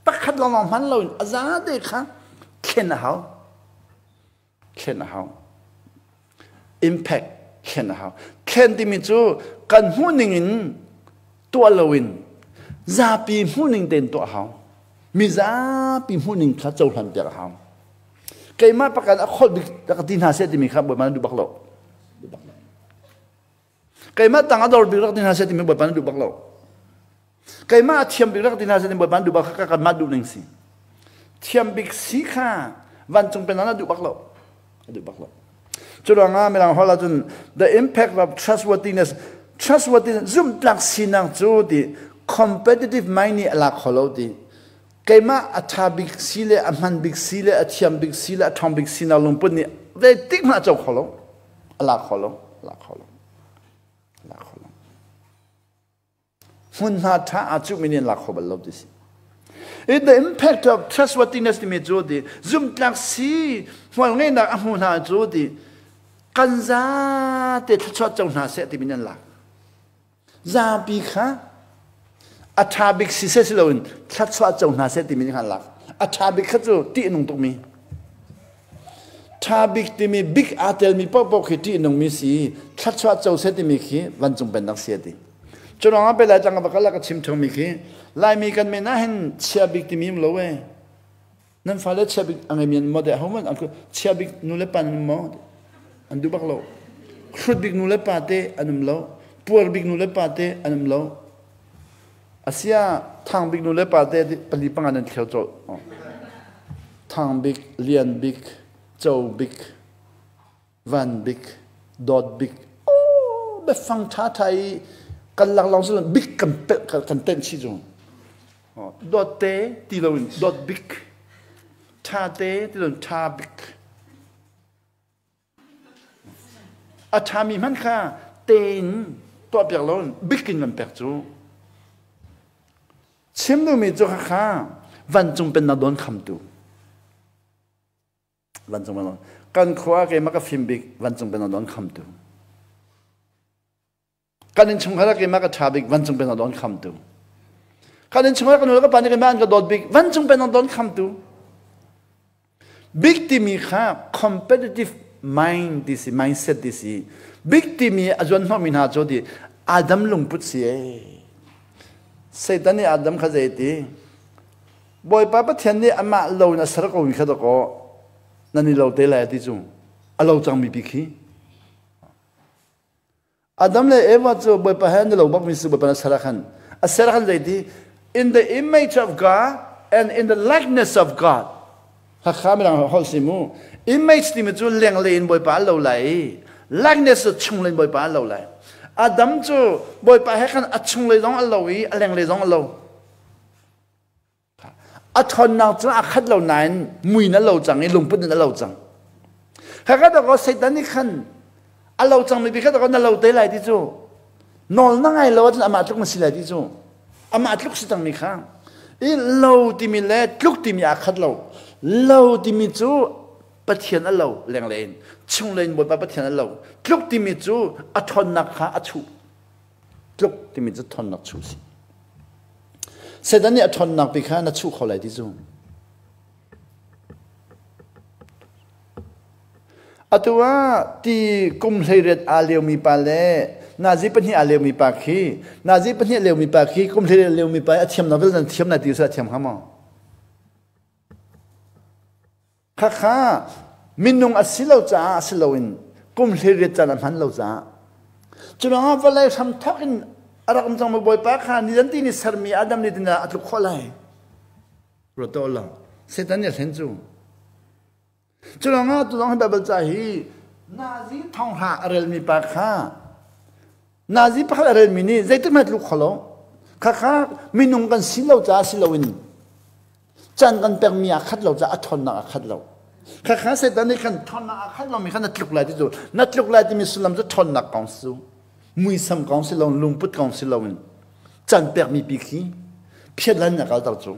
Speaker 1: ปักขัดลองมันเราอาซาเด็กค่ะเข็นเขาimpact เข็นเขาเข็นที่มีโจกันหูหนึ่งตัวเราวินซาปีหูหนึ่งเต็นตัวเขามีซาปีหูหนึ่งข้าเจ้าหันเปียกเขาเกี่ยมาประกันอคนบิกตินาเสติมีครับบ่มันดูบักโลเกี่ยมาตั้งอดอลบิกตินาเสติมีบ่มันดูบักโลเกี่ยมาเทียมบิกตินาเสติมีบ่มันดูบักข้ากันมาดูหนึ่งสิเทียมบิกสีข้าวันจงเป็นนั้นดูบักโลจุดงาไม่ลังฮอลาจน the impact of trustworthiness ซุ่มตักสินังจูดี competitive mind นี่หลักฮอลาดีเกี่ยมาอัฐบิกสีเลอัมันบิกสีเลอัฐยมบิกสีเลอัฐอมบิกสีนาลุงปุ่นนี่เวทิกมาเจ้าฮอลาหลักฮอลาหุ่นหาท่าอาจุมินินหลักฮอลาดิสิ the impact of trustworthiness ที่มีจูดีซุ่มตักสีวันนี้นักอมุนาจูดีกันซาเตะชดจงหาเสติมินันหลักซาบิค่ะอัฐบิกสิเสสิโลนชัดชดจงหาเสติมินันหลักอัฐบิกขจูตีนุ่งตรงมีทาบิกที่มีบิ๊กอาเตลมีปอกขีตีนุ่งมีสีชัดชดจงเสติมิขีวันจงเป็นนักเสียดีจนเราไปหลายจังหวัดก็แล้วก็ชิมทงมีขีลายมีกันไม่น่าเห็นเชียบิกที่มีมโลเวนั่นฟ้าเล็ดเชียบิกอันนี้มีโมเดลเขามันอันก็เชียบิกนู่นเล็บปันโมอันดูบักโลครุฑบิกนูเลปาเตอันนั้นโลปัวบิกนูเลปาเตอันนั้นโลอาเซียทางบิกนูเลปาเตปลีปังอันนั้นเขียวโจทางบิกเลียนบิกโจบิกวันบิกดอดบิกโอ้แบบฟังท้าไทยกันหลังลองสุดบิกกันเต้นชิจงดอดเตตีเราดอดบิกท่าเตตีเราท่าบิกอาชามีมันค่ะเต็นตัวเปียกล้นบิกินมันเปียกจูเชื่อมดูมีจูค่ะวันจงเป็นนาดอนคำดูวันจงเป็นนาดอนการขวาเกี่ยมกับฟิล์มบิกวันจงเป็นนาดอนคำดูการนินชงฮาระเกี่ยมกับชาบิกวันจงเป็นนาดอนคำดูการนินชงฮาระกันนู้นก็ปานนี้กันมาอันก็ดอดบิกวันจงเป็นนาดอนคำดูบิกที่มีค่ะ competitive mind ดิสิ mindset ดิสิ big ที่มีอาจารย์น้องมินหาโจดีอาดัมลงพุทธเสียเสด็จนี่อาดัมข้าใจดีบ่อยป้าปะเทียนนี่อามาเราน่ะสระกวิขดก็นั่นนี่เราเตลัยที่จุงเราจังมีบิคีอาดัมเลยว่าโจบ่อยป้าเห็นเราบักมิสุบ่อยป้าสระขันสระขันใจดี in the image of God and in the likeness of God ข้าข้าไม่ต้องหอสิมู image ที่มันจูเลี้ยงเล่นบ่อยป้าเราไหล likeness ชุ่มเล่นบ่อยป้าเราไหลอาดัมจูบ่อยป้าให้กันชุ่มเล่นร้องเราอีเลี้ยงเล่นร้องเราทนนักจูขัดเราไหนมุยนั่นเราจังไอ้ลงพุ่นนั่นเราจังข้าก็ต้องเสด็จนี่ขันเราจังไม่พี่ข้าต้องนั่นเราเตะไหลที่จูนอนนั่งไงเราจะอามาตุกมันสิไหลที่จูอามาตุกสิตังมีข้างอีเราที่มีเล่ตุกที่มีอาขัดเราที่มีจูปะเทียนเราแรงเล่นชุ่มเล่นบนปะเทียนเราทุกที่มีจูทนนักข้าชูทุกที่มีจูทนนักชูสิเสร็จแล้วเนี่ยทนนักไปข้านักชูเขาไหลที่จูตัวที่กุมเฮเรตอาเลวมีปาเล่นาจีปนี่อาเลวมีปาคีนาจีปนี่เลวมีปาคีกุมเฮเรตเลวมีปาเทียมนับเป็นเทียมนาทีสุดเทียมข้ามข้ามินุงอสิลาวจ้าสิลาวินกุมเฮเรตจานันพันลาวจ้าจุดนั้นว่าเลยทำทักอินอะไรกันจังมาบ่อยปากข้านี่ยันตีนี่สามีอาดัมนี่ดินะอัตลุกขวายรถตัวละเสร็จแล้วเนี่ยเห็นจูจุดนั้นตัวน้องให้แบบใจนาซีทองหาอะไรมีปากข้านาซีปากอะไรมีนี่ใจที่มันลุกขลุ่ข้ามินุงกันสิลาวจ้าสิลาวินจันกันเป็นมีอาคัดเราจะอัดทนนักอาคัดเราข้าเสร็จแล้วนี่ขันทนนักอาคัดเรามีขันนัดลุกไหลที่สุดนัดลุกไหลที่มีสุลามจะทนนักกองสู้มุยซ้ำกองสิเราลุงพุทธกองสิเราจันเป็นมีปีกีเพียรลันนักเอาตัวจู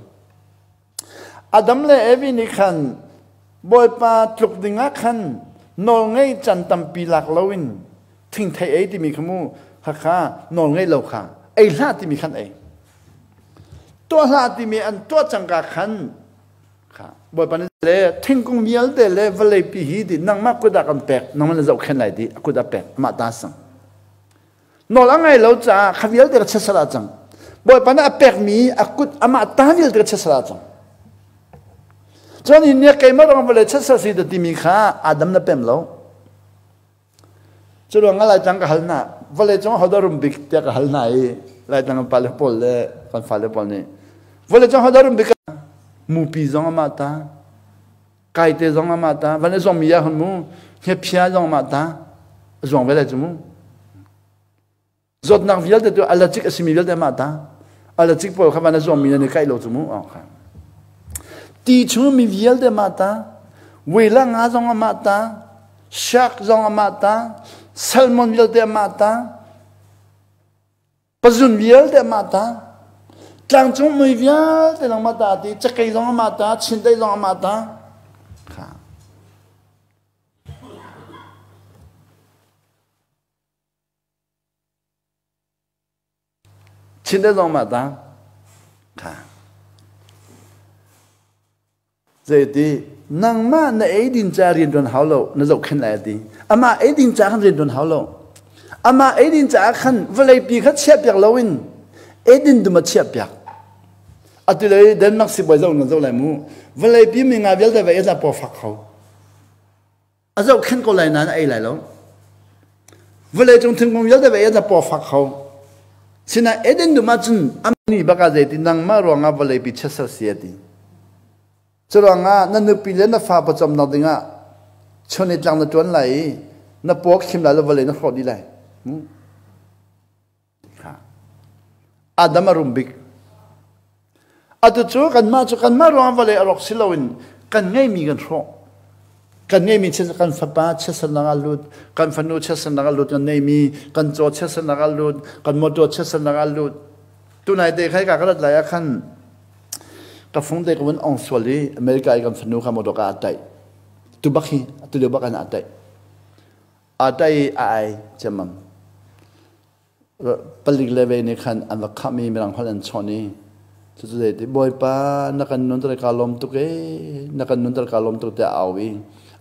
Speaker 1: อาดัมเลยเอวินี่ขัน บอยปาตลุกดิงะขันนอลไงจันตัมปีหลักลวินทิ้งไทยเอที่มีขมูข้านอลไงเราข้าไอ้ลาที่มีขันเองตัวลาที่มีอันตัวจังกาขันค่ะบอยปานี่เลยทิ้งกงเมียลเดเลวเลยปีฮีดินังมากกุดากันแปกนังมันจะเอาแค่ไหนดีกุดาแปกมาตาสังนอลไงเราจะขวิลเดรเชสลาจังบอยปานี่แปกมีกุดอามาตาวิลเดรเชสลาจังจนอินเนี่ยใครมาลองเลยเชสลาสิดที่มีข้าอาดัมนับเป็นเราจนว่าอะไรจังก็ฮัลน่ะวันเลยจังเขาดารุมบิกเดียก็ฮัลน่ะอะไรจังก็พาเลปอลเลยกันฟาเลปอลนี่วันเลยจังเขาดารุมบิกมูปีจังมาตาไก่เตจังมาตาวันนี้จังมีอย่างมูเฮียพิอาจังมาตาจังเวลาจังมูจดนักวิลเดตัวอัลจิกสิมีวิลเดมาตาอัลจิกพอเขาวันนี้จังมีเนี่ยไก่โลจังมูอ๋อค่ะตีชูมีวิลเดมาตาเวลางาจังมาตาชักจังมาตาSalmon viol de mata, Pazun viol de mata, Tangchung mui viol de lang mata di, Chakai zong mata, Chindai zong mata, Chindai zong mata, Jadi nang ma na edin jari don haulo na zo khen lai di ama edin cha khan don haulo ama edin cha khan vlei pi kha chep yak lowin edin duma chep yak atile den mak si boi zo na zo lai mu vlei pi mi nga vel da ve za po phak khau a zo khen ko lai na ai lai lo vlei jong thing kong vel da ve za po phak khau sina edin duma chun amni baka ze ti nang ma ro nga vlei pi chesal sia diจรวงอ่ะนั่นนึกปีเล่นนับฟ้าประจำนัดดิ่งอ่ะชนในจังนัดจวนไหลนับปวกขิมไหลแล้ววันเลยนักขอดีไหลอาดัมมารุมบิกอาตุจูกันมาร้องวันเลยอรกสิลวินกันง่ายมีกันโรกันง่ายมีเช่นกันฟ้าป้าเช่นนักลุดกันฟันูเช่นนักลุดกันง่ายมีกันโจเช่นนักลุดกันโมโจเช่นนักลุดตัวไหนเด็กให้การกระไรขันกับฟงเด็กวันองสวลีอเมริกากันฟันนูขามดกอาตัยตุบักฮีตุเดือบักกันอาตัยไอจำมันผลิตเลเวนี่ขันอันว่าขามีมีรังพันชนีสุดท้ายที่บอยป้านักการนุนตระกาลมตุกนักการนุนตระกาลมตุกแต่เอาวิ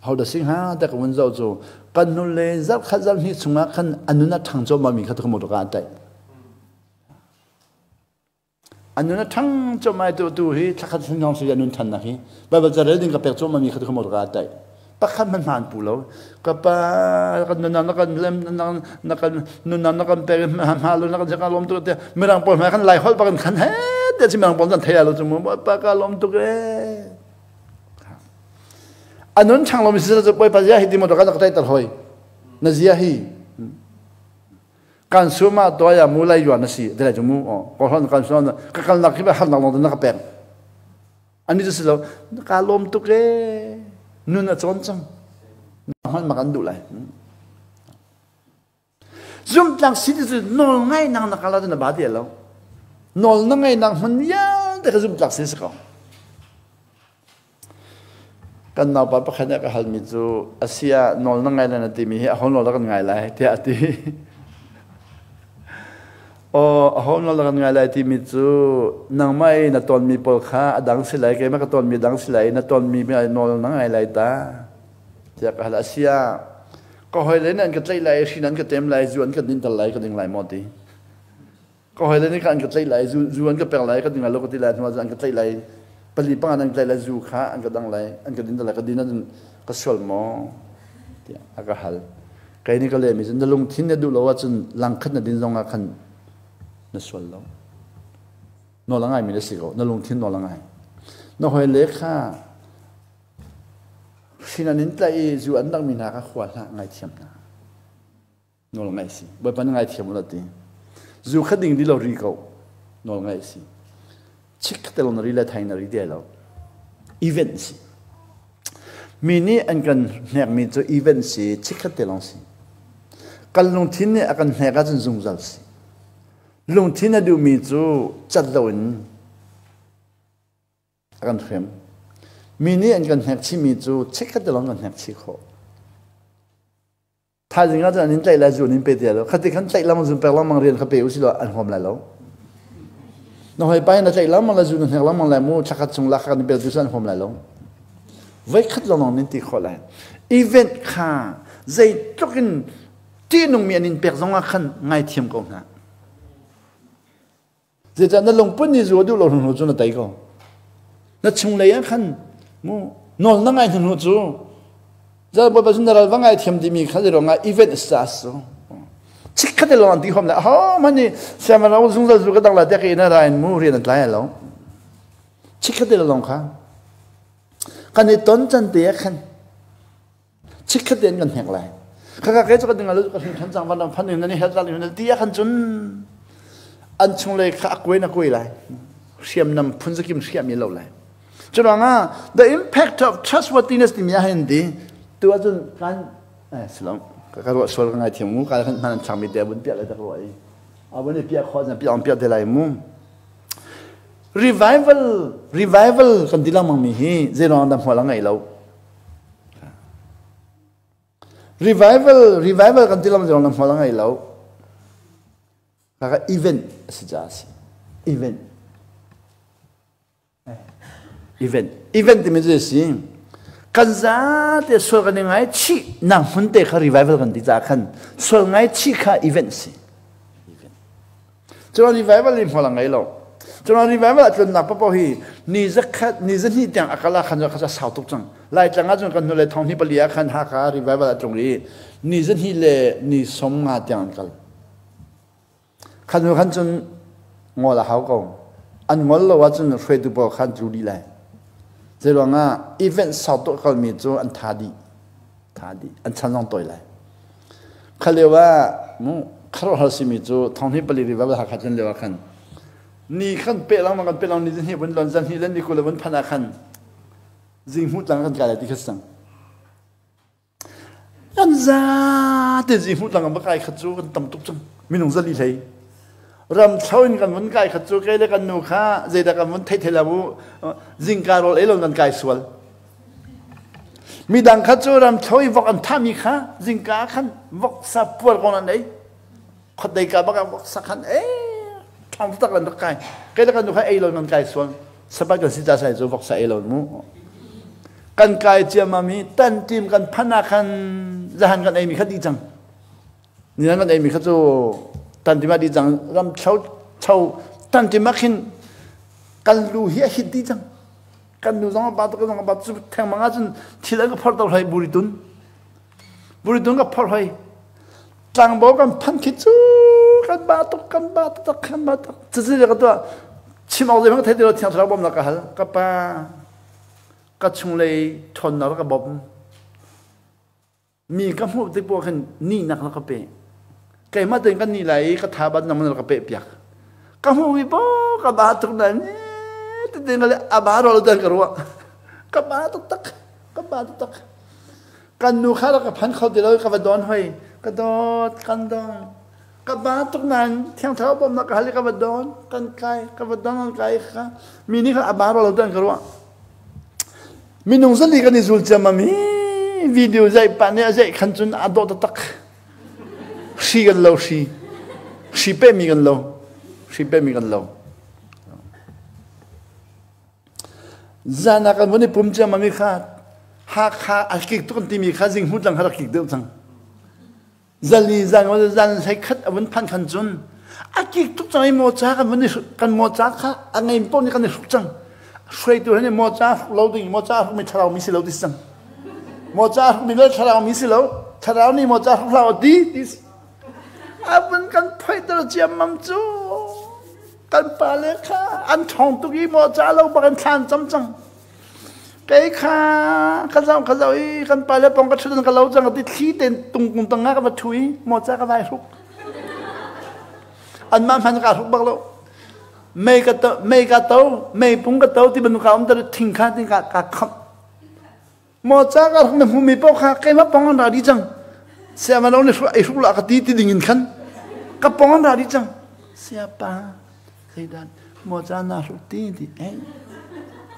Speaker 1: เขาเดสิงหาแต่กับวันเจ้าจูกันนุนเลยจับขจับนี่สุนัขขันอันนุนนัทางโจมามีขัดขมดกอาตัยอันนั้นทั้งจอมไอ้ตัวฮีทักขัดสินองสุยานุนทันนะฮีแบบจะเรื่องกับเปิดจอมมีขัดขมดกาได้ปักขัดมันมันปูแล้วกับปะกันนุนนักเล่มนักนุนนักเปิดมาลุนักจะการล้มตัวเดียไม่รังปนมาขันไล่หอดปักกันขันเฮ้เดี๋ยวจะไม่รังปนจันเทียร์เราจะมุ่งปักการล้มตัวเองอันนั้นช่างเราไม่ใช่จะไปปัจจัยที่มดกาตักใจตัดหอยนั่นเสียฮีการสู้มาตัวอย่างมูลายอยู่นั่นสิเดี๋ยวจะมูอ๋อก่อนการสู้นั่นก็การนักที่แบบหันหลังนั่นก็เป็นอันนี้จะสิเราการล้มตุกเร่นู่นน่ะจนจังมันมากันดูเลยซุ่มหลังสิที่สุดนอนง่ายนั่งนักการเดินบาดเดียวแล้วนอนนั่งง่ายนั่งมันยากแต่ก็ซุ่มหลังสิสกอกันนาวปะปะแค่นี้ก็หันมิจูอาเซียนอนนั่งง่ายนั่นตีมีเขานอนแล้วกันง่ายเลยที่อาทิโอ้เขานอนกันไงเลยที่มิจูนังไม่นัตอนมีปลข้าดังสิไหลแกไม่ก็ตอนมีดังสิไหลนัตอนมีไม่นอนนังไงเลยตาจากฮัลเซียก็เฮเลนั่นก็ใจไหลสินั้นก็เต็มไหลจวนก็ดินตะไหลก็ดึงไหลหมดดีก็เฮเลนี่กันก็ใจไหลจวนก็เปล่าไหลก็ดึงไหลโลกที่ไหลทั้งหมดอันก็ใจไหลผลิตป้านั่นใจไหลจูข้าอันก็ดังไหลอันก็ดินตะไหลก็ดินนั่นก็สวลหมออันก็ฮัลใครนี่ก็เลยมีจนลงทิ้งเนี่ยดูแล้วว่าจนลังขึ้นดินลงอาคันนั่นส่วนเราโนละไงมีได้สิโก้นั่นลงทิ้งโนละไงนั่นหอยเล็กค่ะสินันนินใจจูอันดังมีนาก็ขวานละไงเทียมนะโนละไงสิบ่เป็นไงเทียมละทีจูขัดดิ่งดีเรารีเก้าโนละไงสิชิคเตลนรีละไทยนรีเดียเราอีเวนต์สิมีนี่อันกันเนี่ยมีตัวอีเวนต์สิชิคเตลนสิกันลงทิ้งเนี่ยอันเนี่ยก็จะจุงจัลสิลงที่นั่นดูมีจูจัดลวินกันเข้ม มีนี่อันกันแหกชิมีจูเช็คกันจะลองกันแหกชิโคถ้าจริงๆจะอันนี้ใจละจูนี่เป็นเดียวแล้วคดีขันใจละมันจุนแปลว่ามันเรียนขับไปอุสิโลอันหอมแล้วน้อยไปนะใจละมันละจูนแหกละมันละมูชักจุงลักกันเป็นจุดอันหอมแล้วไว้ขัดลองนินติโคเลยอีเวนต์ค่ะใจจุกินที่นุ่งมีอันนี้เปียกสองขันง่ายเทียมกงนะจะจะนั่งลงปุ่นนี่จูดูลงหัวจูนได้ก็นั่งชงเลยขันมูนอนนั่งไงถึงหัวจูจะบอกว่าฉันจะว่าไงเทียมดีมีขันจะลงไงอีเวนต์สตาร์สชิคขัดลองที่หอมแล้วมันนี่เสียมันเราจุงจะจูก็ตั้งหลักที่กินอะไรมูเรียนอะไรแล้วชิคขัดลองค่ะกันในต้นจันเดียขันชิคขัดเดินกันแหงไรข้าก็แค่จะกันดึงอะไรก็ถึงขันจังวันนั้นพันหนึ่งนั่นนี่เหตุการณ์นี้เดียขันจนอันชงเลยข้ากวยนักวยไรเสียมนำพุ่นสกิมเสียมีเหล่าไรจนว่า the impact of trustworthiness ที่มีให้ดีตัวจนการสลองก็รู้ส่วนงานที่มุ่งการมันช่างมีเดียบุญเปียอะไรตะกร้อยเอาวันนี้เปียข้อจะเปียเท่าไรมุ่ง revival กันที่เรามั่งมีฮีเจรอนดำหัวหลังไงเรา revival กันที่เราเจรอนดำหัวหลังไงเราก็ event สิจ้าสิ event ที่มีจุดสิ่งกันจ้าแต่ส่วนกันยังไงชีนั่งหุ่นเตะค่ะ revival กันที่จ้าขันส่วนไงชีค่ะ event สิจน revival นี่พอหลังไงเราจน revival จนนับปะฮีนี่จะคัดนี่จะนี่จังอักละขันจะสาวตุกจังไล่จังอาจนกันเลยท้องที่ปลียขันหาค่ะ revival ตรงนี้นี่จะนี่เลยนี่สมงาจังกันขันจนงอละเขาก็อันงอละว่าจนเฟดูบอกขันจูดีเลยเจรองอีเวนต์สาวตัวเขามีจูอันทาดีอันชั้นลงตัวเลยเขาเรียกว่ามูเขาเราสิมีจูท้องที่ปลีรีว่าหาขันจนเรียกว่าขันนี่ขันเปล่ามันกันเปล่านี่จะเห็นวันหลังจากนี้เล่นนี่กูเลยวันพันขันจริงหูต่างกันกันอะไรที่เขาสั่งอันจ้าแต่จริงหูต่างกันไม่ไกลขัดจูกันต่ำตุกจังมีหนุ่มจะลีเลยรำเช้าอินกันวันไก่ขัดจูไก่เล็กกันนูข้าเจดกันวันเทลาบูจิงการอลเอลอนกันไก่สวลมีดังขัดจูรำเช้าอีวกันท่ามีข้าจิงกาขันวกสับปวดกันนั่นเองขัดได้กับบักวกสักขันทำตักกันตะไก่ไก่เล็กกันนูข้าเอลอนกันไก่สวลสบายกันสิจ่าใส่จูวกสักเอลอนมูกันไก่เจียมามีตันทีมกันพันขันจะหันกันมีขัดดีจังนี่นั่นกันมีขัดจูตันที่มาดีจังรำเช้าตันที่มาขึ้นกันรู้เฮียฮิตดีจังกันรู้จังว่าบาตุก็จังว่าบาตุแทงมังอาจนทีแรกก็พอตัวให้บุริตุนก็พอให้จังบอกกันพันคิดจูกันบาตุจะเรียกตัวชิมเอาเลยมั้งเทเดียวที่เราบ่มนักฮัลก็ป้าก็ชงเลยทนเราก็บ่มมีก็พูดที่พวกกันนี่นักแล้วก็เปไก่มาถึงกันนี่ไหลก็ทาบันน้ำมันเราก็เปียกก็หูวิบก็บาตุกนั่นติดกันเลยอาบาเราเดินกันรัวก็บาตุกตักกันนูข้าเราก็พันเขาเดี๋ยวเราก็ดอนห้อยก็ดอนกันดอนก็บาตุกนั่นเที่ยงเท้าบ่มนักหาเลยก็ดอนกันไก่ก็ดอนกันไก่ค่ะมีนี่ก็อาบาเราเดินกันรัวมีนุ่งสลีกันนี่สุดจะมามีวิดีโอใจปานเนี่ยใจขันจุนอาโดตตักชีกันเราชีเป้มีกันเราจานักวันนี้ผมจะมามีค่าหาค่าอากิกตุกันที่มีค่าสิ่งหุ่นจังหากิกเดิมจังจาลีจานว่าจานใช้คัดวันพันขันจุนอากิกตุกจังไอ้โมจ้ากันวันนี้กันโมจ้าค่ะอันไงต้นนี้กันเนี่ยสุกจังช่วยตัวให้โมจ้าเราดึงโมจ้าไม่ทะเลาะมิสิเราดิสังโมจ้าไม่เลิกทะเลาะมิสิเราทะเลาะนี่โมจ้าเราดีอาบุญกันพ่อยตระเจียมมั่งจูกันปาเลค่ะอันทองตุกี้โมจ้าเราบังคันจำจังไก่ค่ะข้าเจ้าอีกันปาเลปองกระชุนกันเราจังติดขี้เต็นตุงตังงากันมาถุยโมจ้ากันไปทุกอันมันพันกันทุกบังเราไม่กระโตไม่ปุ่งกระโตที่บรรลุเขาอันตรทิ้งข้าขับโมจ้ากันไม่พูดไม่ปอกค่ะไก่มาปองกันอะไรจังเสียมาแล้วเนี่ยไอ้ทุกหลักที่ดิ่งขันกระป๋องอะไรจังเสียป้าเคยดันโมจานาสุตีดี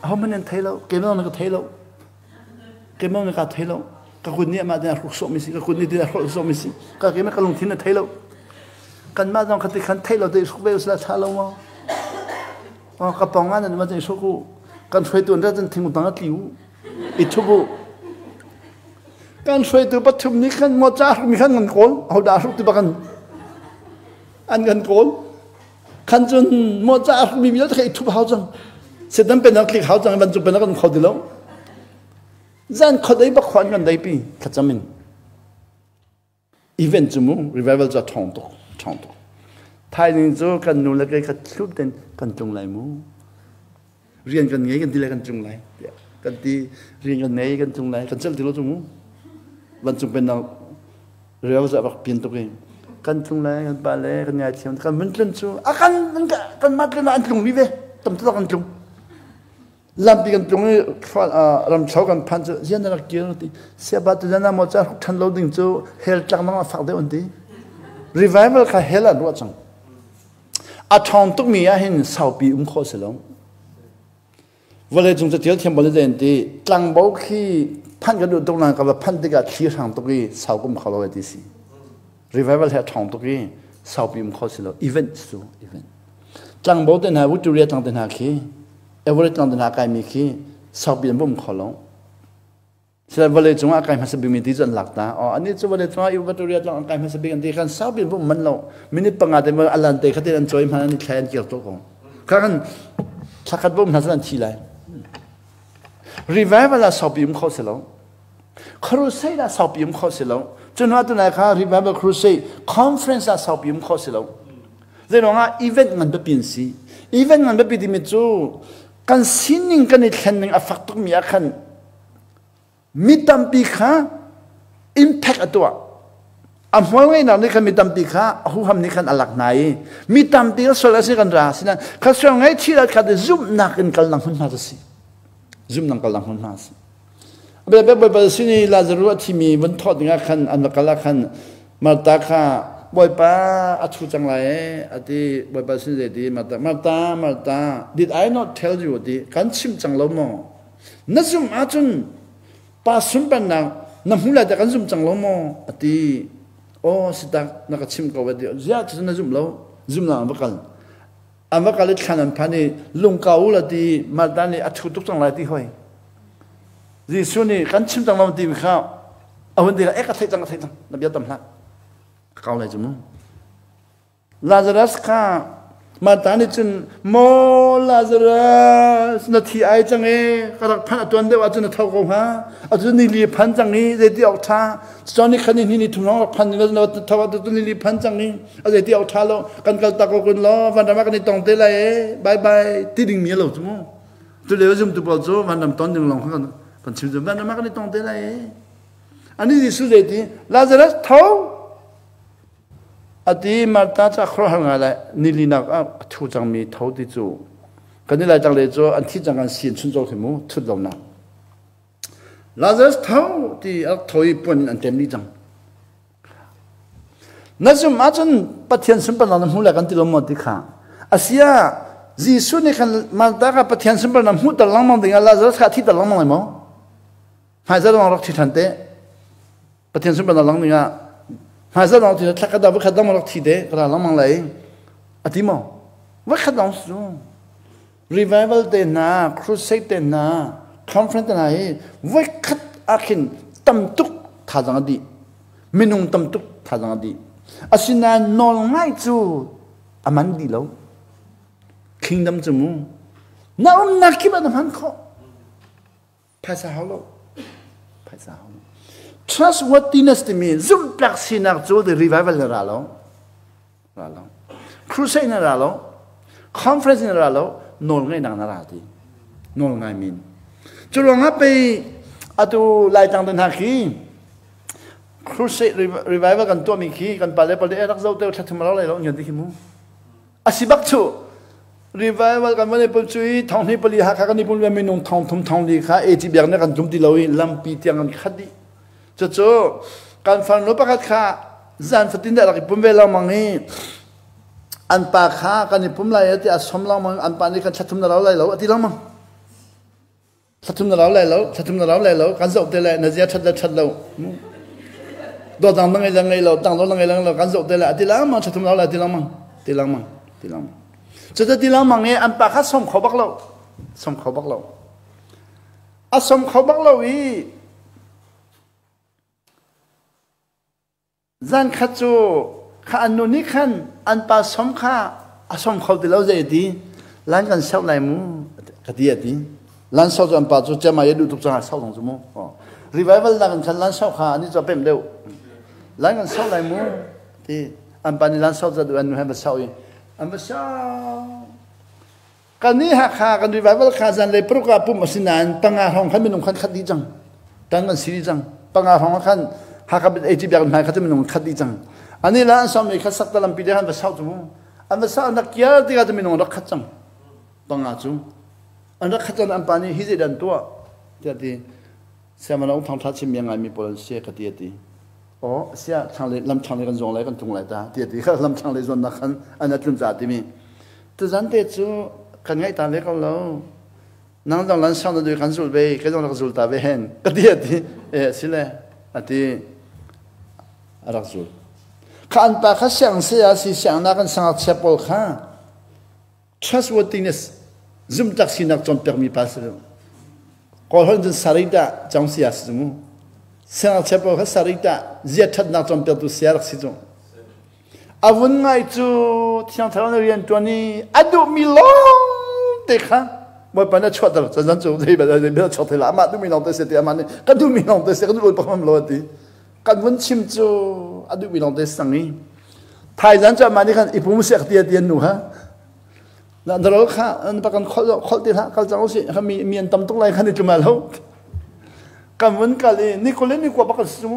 Speaker 1: họ mình thấy lâu cái nó nó thấy lâu cái nó nó thấy lâu cácคนเนี่ยมาได้รู้สึกมิสิcácคนนี่ได้รู้สึกมิสิก็เกี่ยมันก็ลงที่นั่นthấy lâuกันมาต้องคัดคันthấy lâuได้รู้เบลสละชาlâuมั้งอ๋อกระป๋องอันนั้นมาจะรู้กูกันช่วยตัวนั้นจะทิ้งตั้งแต่ลิ้วอิทุบุกันช่วยตัวปัจจุบันนี้ขันมอจ้ามีขันเงินโกลเอาดารุตัวกันอันเงินโกลขันจนมอจ้ามีมีแล้วจะให้ทุบเขาจังเสร็จนั้นเป็นนักคลิกเขาจังบรรจุเป็นนักกันเขาดีแล้วจันเขาได้บักขวัญกันได้ปีขัดจำเป็นอีเวนต์จมูก revival จะท่องตัวไทยนี่จะกันนู่นแล้วก็ขัดชุดเด่นกันจงไหลมูเรียนกันไงกันทีละกันจงไหลกันทีเรียนกันไงกันจงไหลกันเจ้าที่เราจมูกบรรจุเป็นนักเรียกว่าจะแบบเปลี่ยนตัวเองกันจงไหลกันไปเลยกันยาเทียมกันมันเล่นชูกันมาเล่นอันจงนี่เว้ยตั้มตัวกันจงลำปีกันตรงนี้ลำเช้ากันพันจะยันนักเกี่ยวที่เสียบัตรยันนักมอจ้าทันเราดึงจูเฮลจังมาฝักเดียวนี้ revival ค่ะเฮลอะไรจังอาทองตุกมีอาเห็นสาวปีข้อเสลงวันเลยจงจะเที่ยวเทียมบริเวณที่จังบอกที่พันกันดูตรงนั้นกับพันที่กับที่ทางตุกี้สาวกุมเขาเราไว้ที่สิ revival ค่ะทองตุกี้สาวปีข้อเสลง event สู event จังบอกเดินหาวุฒิเรียจังเดินหาขี้เอเวอร์เรสต์นั่นอาการมีขี้สอบเปลี่ยนบุ้มขอลงเสร็จวันเลยจงอาการมันจะเป็นมีที่จนหลักตาอ๋ออันนี้จะวันเลยจงอีวัตถุเรียนอาการมันจะเป็นที่การสอบเปลี่ยนบุ้มมันเรามินิปังอาเดมันอัลลันเตะเขาเดินจอยมันนี่แทนเกี่ยวกับของการสักการบุ้มนั่นจะทีไรรีไวฟ์ละสอบเปลี่ยนข้อเสลงครูเซ่ละสอบเปลี่ยนข้อเสลงจนว่าตัวไหนค่ะรีไวฟ์ครูเซ่คอนเฟรนซ์ละสอบเปลี่ยนข้อเสลงเรื่องว่าอีเวนต์มันเป็นปีนสีอีเวนต์มันเป็นปีที่มีจู่กันสิ่งหนึ่งกันอีกแค่หนึ่งอัฟตุกมีอาการมิตรปีข้าอิมแพคตัวอันว่าไงนั่นนี่กันมิตรปีข้าหูทำนี่กันอัลลักไหนมิตรปีก็ส่วนละสิกันราสินะข้าส่วนไงที่เราคัดซุ่มนักกันกันหลังหุ่นมาสิซุ่มนักกันหลังหุ่นมาสิแบบสินี่ลาซารุที่มีวันทอดนี่กันอันนักละกันมาตาข้าบ่อยป้าอัศจังไรอันที่บ่อยป้าสิ่งเดียมาตา did I not tell you ดีกันชิมจังเราโมนั่นซุ่มอาจุนป้าซุ่มเป็นน้ำหูไหลแต่กันซุ่มจังเราโมอันที่โอ้สิตานักชิมก็ว่าดียาจุนนั่นซุ่มเราอันว่ากันเลยขนาดพันนี่ลุงเก่าละดีมาตานี่อัศทุกจังไรที่ห้อยดิส่วนนี้กันชิมจังเราดีข้าวเอาวันเดียวกระเทยจังนับยาตำหนักเขาเลยจุ๊มลาซารัสข้ามาตอนนี้จนโมลาซารัสนาทีไอจังเอกระดักพันตัวเดียวอาจจะนาเท่ากับฮะอาจจะนิลีพันจังนี้เดี๋ยวเอาท่าตอนนี้คันนี้ทุ่งน้องพันนี่เราเท่ากับตัวนิลีพันจังนี้อาจจะเดี๋ยวเอาท่าเรากันตะโกนล้อวันนั้นมากันนี่ตองเตลัยบายที่ดิ่งมีเราจุ๊มตัวเดียวจุ๊มตัวบอลโจวันนั้นตอนหนึ่งลองกันพันชิมจุ๊มวันนั้นมากันนี่ตองเตลัยอันนี้ที่สุดเลยที่ลาซารัสเท่าอดีมาตาจะครองอะไรนิลินักทุจังมีเท่าที่จู่กันนี่หลายจังเลยจู่อันที่จังกันเสียนชุนโจขึ้นมูทุดลงนะลาซาสเท่าที่อักถอยปุ่นอันเต็มนี้จังนั่นจุมาจนปะเทียนสุนปันน้ำหูแหลกันที่ลมหมดที่ข้าอาเซียจีสุนี่กันมาตากับปะเทียนสุนปันน้ำหูตะลังมังดิ่งลาซาสขาที่ตะลังมังเลยมั้งหายใจลองรักที่ทันเตะปะเทียนสุนปันตะลังดิ่งหายใจลองที่ทักกระดาบขัดดำมารักที่เดะกระดาษลังมังเลยอธิโมว่าขัดดำสูง revival เดน่า crusade เดน่า conference เดน่าว่าขัดอาคินตั้มตุกท่าจังดีมินุงตั้มตุกท่าจังดีอาศินานนง่ายจูอามันดีแล้ว kingdom จมูน่านักกิบันมันเขาภาษาเขาแล้วภาษาเขา trustworthiness ที่มีซุ่มปลักสินักจูthe revival นั่นแหละแล้ว crusade นั่นแหละแล้ว conference นั่นแหละแล้วนนง่ายนักนั่นแหละที่นนง่ายมินจุลงอ่ะไปอาตุไล่จังเดินหาขี้ crusade revival กันตัวมีขี้กันไปเลยรักเจ้าเต้าชัดทำมาแล้วเลยแล้วเงินที่ขี้มูอาศิบักจู revival กันวันนี้ปุ่นช่วยท้องที่ปลีหากันนี่ปุ่นเวมินงท้องทุ่มท้องดีค่ะเอจิเบียงเนี่ยกันจุ่มที่เราลำปีเตียงกันขัดดีจู่การฟังนบกัดค่ะจันฟัดดินได้หลักปุ่นเวลามังนี้อันปากค่ะกันนี่ปุ่นไรที่อาสมเรามังอันปานี่กันชัดทุ่มเราเลยแล้วที่เรามัง thum na law le lo kan zau te le na zia chat lo do dang ngai lo dang lo ngai lo kan zau te le ti lang mang thum law le ti lang mang cho ta ti lang mang e an pa kha som kho bak lo a som kho bak lo wi zan kha chu kha an nu ni khan an pa som kha a som kho ti lo je ti lan kan sau lai mu ka ti ti lan sau an pa chu chama ye du tu cha sau dong chu mu revival la kan lan sau kha ani cho pem deu lan kan sau lai mu ti an pa ni lan sau za du an nu ha ba sau yi an ba sau kan ni ha kha kan revival kha zan le pro ka pu masinan panga hong khan minung khan khadi jang tan kan siri jang panga hong khan ha ka e ji byak mai kha minung khadi jang ani la sam me kha sak talam pi de han ba sau chu mu an ba sau na kya ti ga minung rak khat jang panga chu an rak khat an pa ni hi je dan to ti sama na thang tha chim yang ai mi pol se ka ti o sia thang le lam thang le kan zong lai kan tung lai ta ti kha lam thang le zon na khan an atlum za ti mi tu zan te chu kan ngai ta le ka lo nang dang lan sang de kan sul be ke dong sul ta be hen ka ti e sile ati arak sul kan pa kha siang se ya si siang na kan sang chapel kha trustworthiness zum tak sinak chon permis pas ko hon den sarita jang sia su sang chapel kha sarita zia that na chon per tu sia si jong avun ngai chu thiang thang na rian to ni adu milo te kha moi pa na chwa da zan chu dei ba de be chwa te la ma du mi long te se te ma ni ka du mi long te se ka du pa mam lo ti kan won chim chu adu mi long te sang ni thai zan cha ma ni kan ipum se ti ti nu ha na dro kha an pa kan khol ti ha kal chang si ha mi mian tam tok lai khan ni chu ma lo kan won ka le ni ko le ni ko ba ka su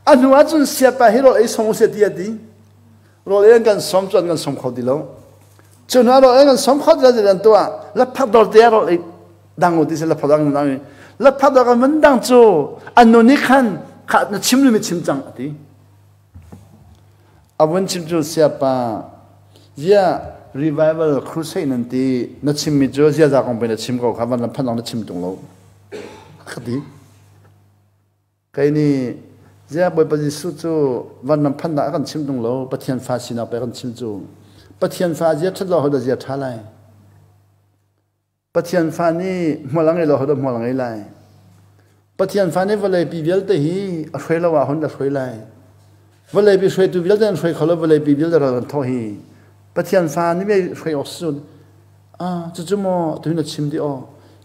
Speaker 1: anu a chun sia pa hero e song se ti ti ro le kan som chon kan som khol di lo chun a ro kan som khol da dan to la pha dor te ro le dang o ti se la pha dang nang la pha da kan man dang chu anu ni khan kha na chim lu mi chim chang ti a won chim chu sia pa ya revival crusade nanti na chim mi jo sia za kong pe na chim ko kha ban la phan dang na chim tung lo khadi kai ni zia boy pa ji su chu van nam phan da kan chim tung lo pathian fa sina pe kan chim chu pathian fa zia thad lo ho da zia tha lai pathian fa ni molang e lo ho da molang e lai pathian fa ni vale pi vel te hi a khoi lo wa hon da khoi lai vale bi khoi tu vel dan khoi kholo vale pi vel da ran tho hi pathian fa ni me khoi os su a chu chu mo tu na chim di o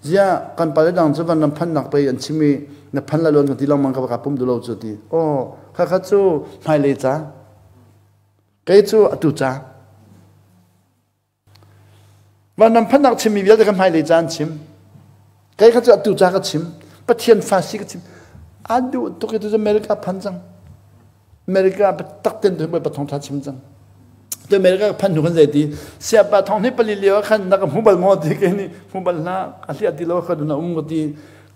Speaker 1: zia kan pa le dang chu van nam phan nak pe an chimi na phan la lon ka ti long mang ka pum du lo chu ti o kha kha chu mai le cha kai chu atu cha van nam phan nak chimi vel da kan mai le chan chim kai kha chu atu cha ka chim pathian fa si ka chim adu to ke tu america phan jang america pa tak ten du ba thong tha chim jang to america phan du kan zai ti sia pa thong ni pali le khan na ka mobile mo ti ke ni mobile na ka li ati lo kha du na ti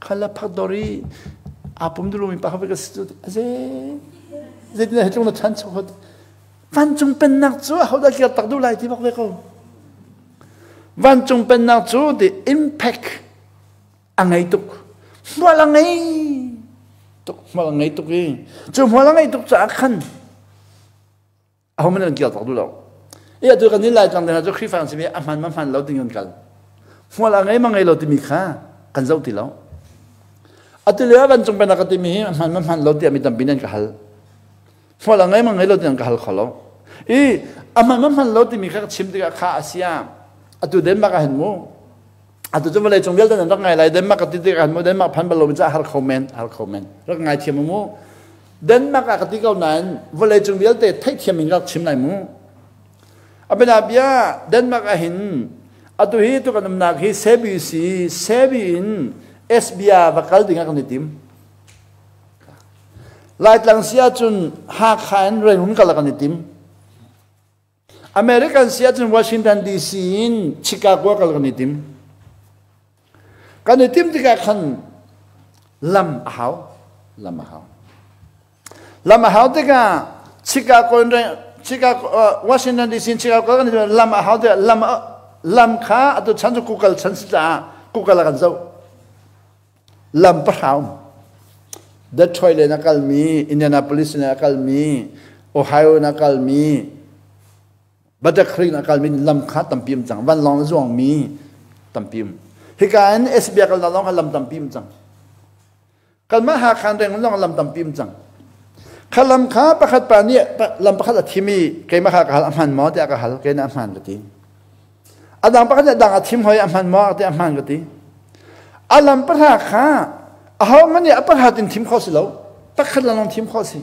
Speaker 1: khala phadori apum du lo mi pa ka ka stu ze ze ni ha chung na chan chu van chung pen nak chu ho da ki tak du lai ti bak le ko van chung pen nak chu the impact angai tuk malangai tuk ni chu malangai tuk cha khan a hom nan ki tak du lo e tu kan ni lai chang de ha chu khri fang si be a man lo ting yon kal malangai mangai lo ti mi kha kan zau ti lo atile van chung pen nak ti mi man lo ti mi tam binan ka hal malangai mangai lo ti ka hal khalo e a man lo ti mi kha chim ti ka kha asia atu den ma ka hen mo atu chu vale chung vel dan rak ngai lai den ma ka ti kan mo den ma phan ba lo mi cha har comment rak ngai thiam mo den ma ka ti kau nan vale chung vel te thai thiam min rak chim lai mo abena bia den ma ka hin atu hi tu kan na hi sebi in sbia vakal dinga kan tim light lang sia chun ha khan ren hun kala kan tim american sia chun washington dc in chicago kala kan tim kan tim ti ka khan lam hao te ka chicago washington dc chicago kan lam hao te lam kha atu chan chu kukal chan sa kukal kan zau ลำปะเขาเดทรอยต์เลยนักการมีอินเดียนาโพลิสนักการมีโอไฮโอนักการมีบัตรครีนักการมีลำค้าตั้มพิมจังวันลองจ่วงมีตั้มพิมเหตุการณ์SBIกันลองลำตั้มพิมจังกันมาหาคันเร่งลองลำตั้มพิมจังขลำค้าประคัดปานี่ลำประคัดทิมีเกี่ยมาหาการอาหารหมอแต่การหาเกี่ยนอาหารกติอาดังประคัดดังอาทิมหอยอาหารหมอแต่อาหารกติอาลำประคัดค้าเอามันเนี่ยประคัดทิมข้อสิแล้วประคัดลองทิมข้อสิ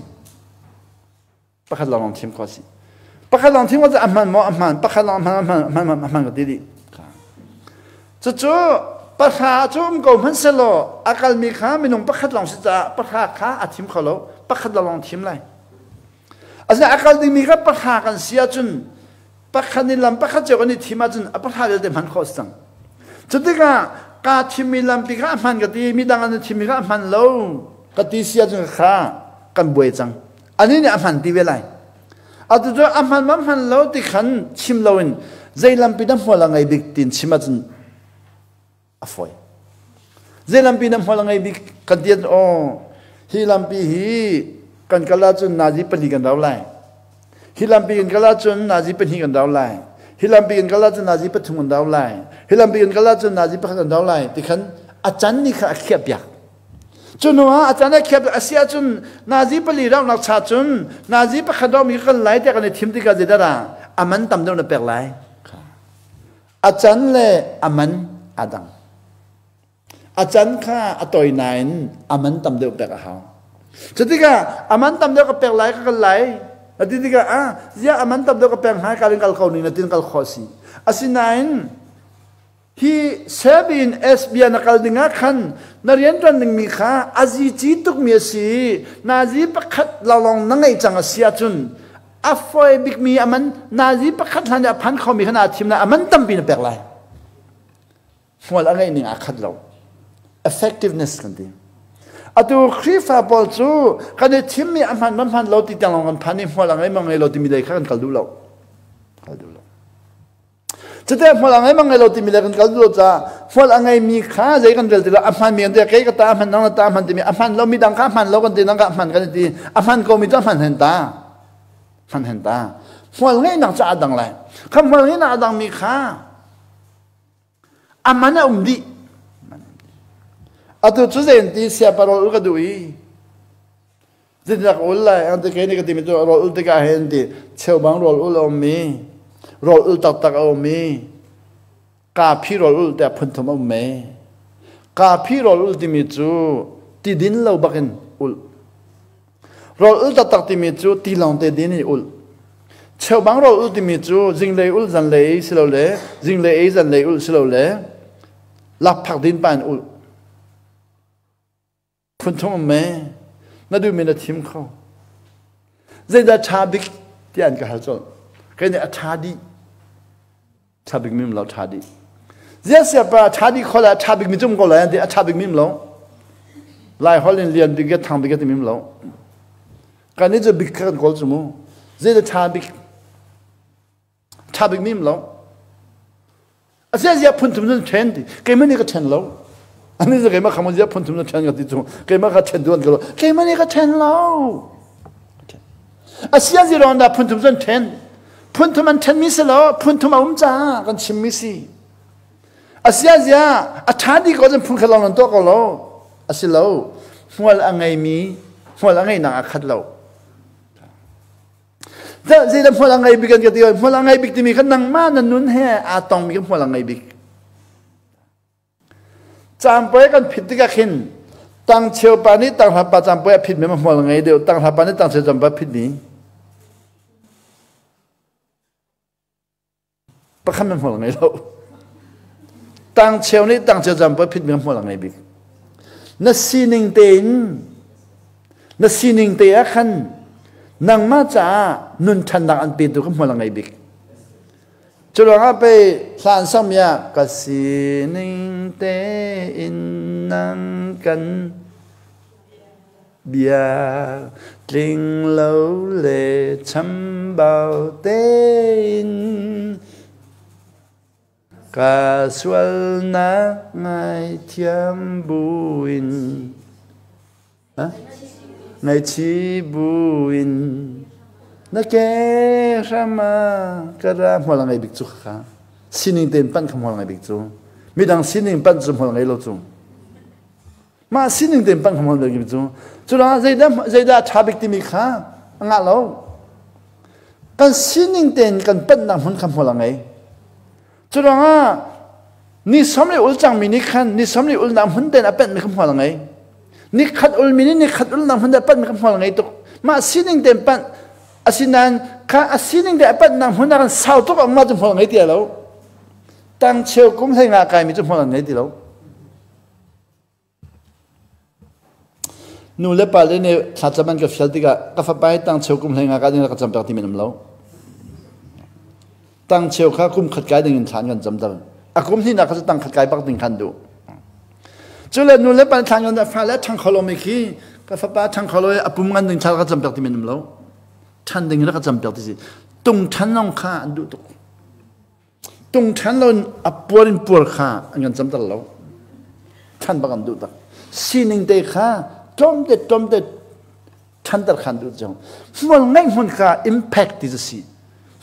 Speaker 1: ประคัดลองทิมข้อสิประคัดลองทิมว่าจะอาหารหมออาหารประคัดลองอาหารกติดิจู่ๆประคัดจู่มก็มันเสลออาการมีค้าไม่นุ่งประคัดลองสิจะประคัดค้าอาทิมเขาแล้วประคัดลองทิมไรอาจจะอาการดีมีก็ประคัดกันเสียจนประคัดนี่ลำประคัดเจ้ากันนี่ทิมจนประคัดเดี๋ยวมันข้อสังจุดที่ก็ทิมมีลำปีก็อาหารกติมีดังนั้นทิมมีก็อาหารแล้วกติเสียจนข้ากันบวยจังอันนี้เนี่ยอาหารตีเวลัยอาจจะอาหารแล้วที่ขันชิมเราเองใจลำปีนั้นหัวละไงบิ๊กตินชิมจนอฟอยเจลัมปีน้ำหัวลังไงบิกันเดียนโอฮิลัมปีฮีกันกลาจุนนาจีปนีกันดาวไลฮิลัมปีกันกลาจุนนาจีปนีกันดาวไลฮิลัมปีกันกลาจุนนาจีปทุงกันดาวไลฮิลัมปีกันกลาจุนนาจีปขักันดาวไลที่ขันอาจารย์นี่ข้าเขียบยักจุนว่าอาจารย์นี่เขียบอาเซียจุนนาจีปลีเราหนักชาจุนนาจีปขันดาวมีกันไหลแต่กันในทีมที่กันจะได้ละอามันตำเดินเปล่าไหลอาจารย์เลยอามันอาดังอาจารย์ข้าอตอยนายน์อามันตำเดียวแปลกเขาจุดที่ก็อามันตำเดียวกับแปลกไหลกันไหลนาทีที่ก็เจ้าอามันตำเดียวกับแปลกหายการเล่นการเขาหนึ่งนาทีการข้อสี่อาศินายน์ที่เซบินSBIนักการดึงขันนักเรียนตัวหนึ่งมีข้าอาจีจีตุกมีสีนาจีประคัดเราลองนั่งไงจังเสียจุนอัฟฟอยบิกมีอามันนาจีประคัดหลังจากพันเขามีขนาดทีมนะอามันตำปีนแปลกไหลหัวละไงหนึ่งอาคัดเราeffectiveness กันดีอาตัวครีฟ้าบอลจูกันในทีมมีอาหารมันเราติดต่างกันพันนี่หัวหลังไอ้มังไงเราติดมีอะไรกันกันดูเราจะได้หัวหลังไอ้มังไงเราติดมีอะไรกันกันดูจ้าหัวหลังไงมีข้าใจกันเดียวแต่ละอาหารมีอันเดียวแค่ก็ตาอาหารนั่งตาอาหารที่มีอาหารเรามีดังข้าอาหารเรากันตีนั่งกับอาหารกันตีอาหารก็มีจ้าอาหารเห็นตามันเห็นตาหัวหลังไงนักจะดังไรคำหัวหลังไงนักดังมีข้าอามันน่ะดีอาตุจุดเด่นที่เสียปารอลก็ดูอีจิตจักอุลเลยอันที่แค่นี้ก็ที่มีตัวรอลที่ก็เห็นที่เชื่อบังรอลเอามีรอลตักเอามีกาพี่รอลแต่พันธมิตรเอามีกาพี่รอลที่มีจูที่ดินเราบักินอุลรอลตักที่มีจูที่หลังที่ดินอุลเชื่อบังรอลที่มีจูจิงเลยอุลจันเลยสิเราเลยจิงเลยจันเลยอุลสิเราเลยลับผักดินปานอุลคนทั้งหมดนั่นดูมีนาทีมเขาเจนจะชาบิกที่อันก็หาจนแค่เนี่ยชาดีชาบิกมิมเราชาดีเจ้าเสียปะชาดีเขาละชาบิกมิจุ่มก็เลยอันเดียชาบิกมิมเราไล่เขาเรียนบิกเกตทางบิกเกตมิมเราการนี้จะบิกกันก็สมูเจ้าชาบิกมิมเราอาเซียนพุ่นทุ่มจนเทนดิแกไม่นี่ก็เทนเราอันนี้จะเกี่ยมาคำว่าจะพุ่นทุ่มจะเทนกันที่ตรงเกี่ยมาก็เทนด้วยกันแล้วเกี่ยมานี่ก็เทนแล้วอาเซียนจะรอนดาพุ่นทุ่มจะเทนพุ่นทุ่มมันเทนมิสแล้วพุ่นทุ่มอุ้มจ้ากันชิมมิสิอาเซียนจะอาชาดีก็จะพุ่นขลังนั่นตัวก็แล้วอาศิแล้วหัวละไงมีหัวละไงนักขัดแล้วแต่เรื่องหัวละไงบิกันกันที่หัวละไงบิกที่มีขนังมานั่นนุ่นแห่อาตองมีกันหัวละไงบิกจำไปกันผิดที่กันตั้งเชียวปานี้ตั้งหับปาจำไปผิดไม่มาหัวละไงเดียวตั้งหับปานี้ตั้งเชียวจำไปผิดนี้ประคันมันหัวละไงเราตั้งเชียวนี้ตั้งเชียวจำไปผิดไม่มาหัวละไงบิกนัสซีนิงเตนนัสซีนิงเตะขันนังมาจ้านุนทันดังอันเป็นตัวขึ้นหัวละไงบิกจุลงาไปสานสมัยกัสซีนิงเตอินนังกันเบียลิงเลวเลชัมบาวเตอิน casual na ngày thiam buin ngày chi buin na ke rama kara hola ngày big chu kha sining ten pan kham hola ngày big chu midang sining pan zum hola ngày lo chu ma sining ten pan kham hola ngày big chu chu la zaida thabik ti mi kha nga lo kan sining ten kan pan na hun kham hola ngày chu la ni somli ul chang mi ni khan ni somli ul nam hun ten apen mi kham hola ngày ni khat ul mi ni khat ul nam hun da pan mi kham hola ngày to ma sining ten pan asinan ka asining de apat nam hunaran sau tok ang ma jum hol ngai ti lo tang cheu kum thai nga kai mi jum hol ngai ti lo nu le pa le ne kha chaman ka fial ti ka fa pai tang cheu kum thai nga ka ding ka cham tak ti minam lo tang cheu kha kum khat kai ding than gan jam dal akum ni na ka tang khat kai bak ding khan du chu le nu le pa than gan da fa le thang kholo mi khi ka fa pa thang kholo apum ngan ding chal ka jam tak ti minam loท่านดึงแล้วก็จำเป็นที่ตรงท่านลองข้าอันดูตุกตรงท่านเราอับปวดปวดข้าอันนั้นจำเป็นแล้วท่านบังคับดูตักสิ่งเดียข้าจอมเด็ดท่านตัดขันดูจังมัวไงมันข้า impact ที่จะสิ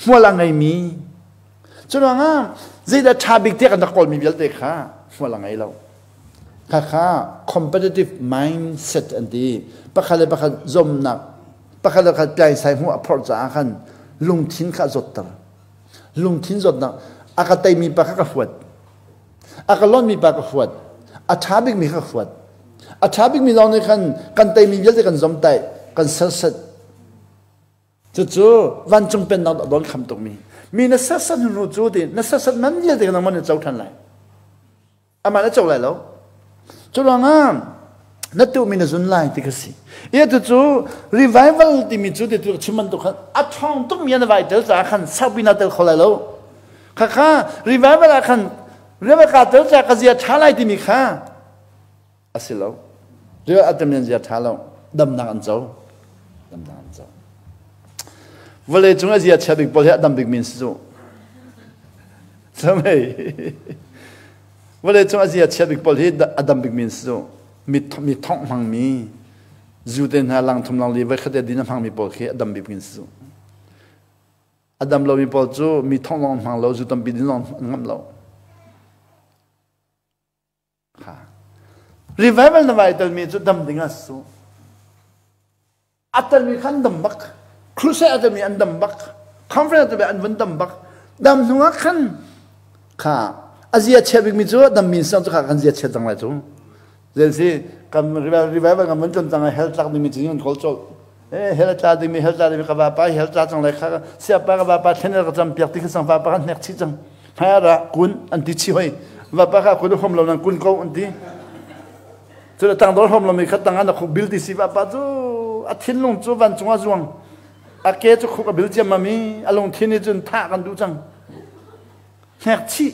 Speaker 1: มัวละไงมีจนว่าง่ะเจดชาบิกเตกันตะกอลมีเยอะเด็กข้ามัวละไงเราข้า competitive mindset อันดีปะคาเลยปะคาจมหนักปะคาเลขัดใจใส่หัวพอจ่าขันลุงทิ้นข้าจดตระลุงทิ้นจดนะอากาศมีปะข้ากระฟวดอากาศร้อนมีปะกระฟวดอาชาบิกมีข้าฟวดอาชาบิกมีเราในขันกันเตมีเยอะแต่กันจมไตกันเสดจู่ๆวันจงเป็นเราโดนคำตรงมีนักเสดหนูจู่ดินักเสดนั้นเยอะแต่กันมันจะเจ้าทันไรอามาแล้วเจ้าไรแล้วจู่ลองอ่ะนัดตัวมีนจุนไล่ที่กสิเยอะจู่ๆ revival ที่มีจู่ที่ตัวชิมันตุขันอัดท้องต้องมีอะไรไว้เดี๋ยวจะขันสาวบินาเตลเขาไรแล้วข้า revival ขันเรื่องการเดี๋ยวจะกระเจียช้าไรที่มีข้าอาศัยแล้วเรื่องอัตมันจะช้าแล้วดำนักอันเจ้าวันเลยจงอาเจียช้าบิกบอลให้ดำบิกมินสู้ใช่ไหมวันเลยจงอาเจียช้าบิกบอลให้ดำบิกมินสู้มีท้องมังมีจูเดนหาลังทุ่มลังลีไว้ขัดดินมังมีปอลให้ดำบิกมินสู้อดัมเรามีปอลจูมีท้องลังมังเราจูดำบิดินลังงั้มเราค่ะ revival นั่นว่าแต่มีจูดำดิ่งอ่ะสู้อัตมีขันดำบักครูเสอัตมีอันดำบักคอนเฟรนซ์อัตมีอันวันดำบักดำหัวขันค่ะอาเซียเชบิกมีจูดำมีสังจุกขันเซียเชจังไรจูเดี๋ยวสิกัน revival กันมันจนจังไง health จังมีจริงมันโคตรโจhealth จังมี health จังมีกับบ้า health จังไรค่ะเสียป้ากับบ้าเทนเนอร์ก็จำเปียกที่สังฟ้าป้ากันเน็กชิจังหายละคุณอันที่ชิวให้บ้าป้าค่ะคุณผมเรานั่งคุณเขาอันที่จุดตั้งโดนผมเรามีขัดตั้งอันนั้นบิลที่สิบ้าป้าจูอาทิตย์ลงจูวันจงอาจวงอาเกจูคุกบิลที่มามีอารมณ์ที่นี่จนท่ากันดูจังเน็กชิ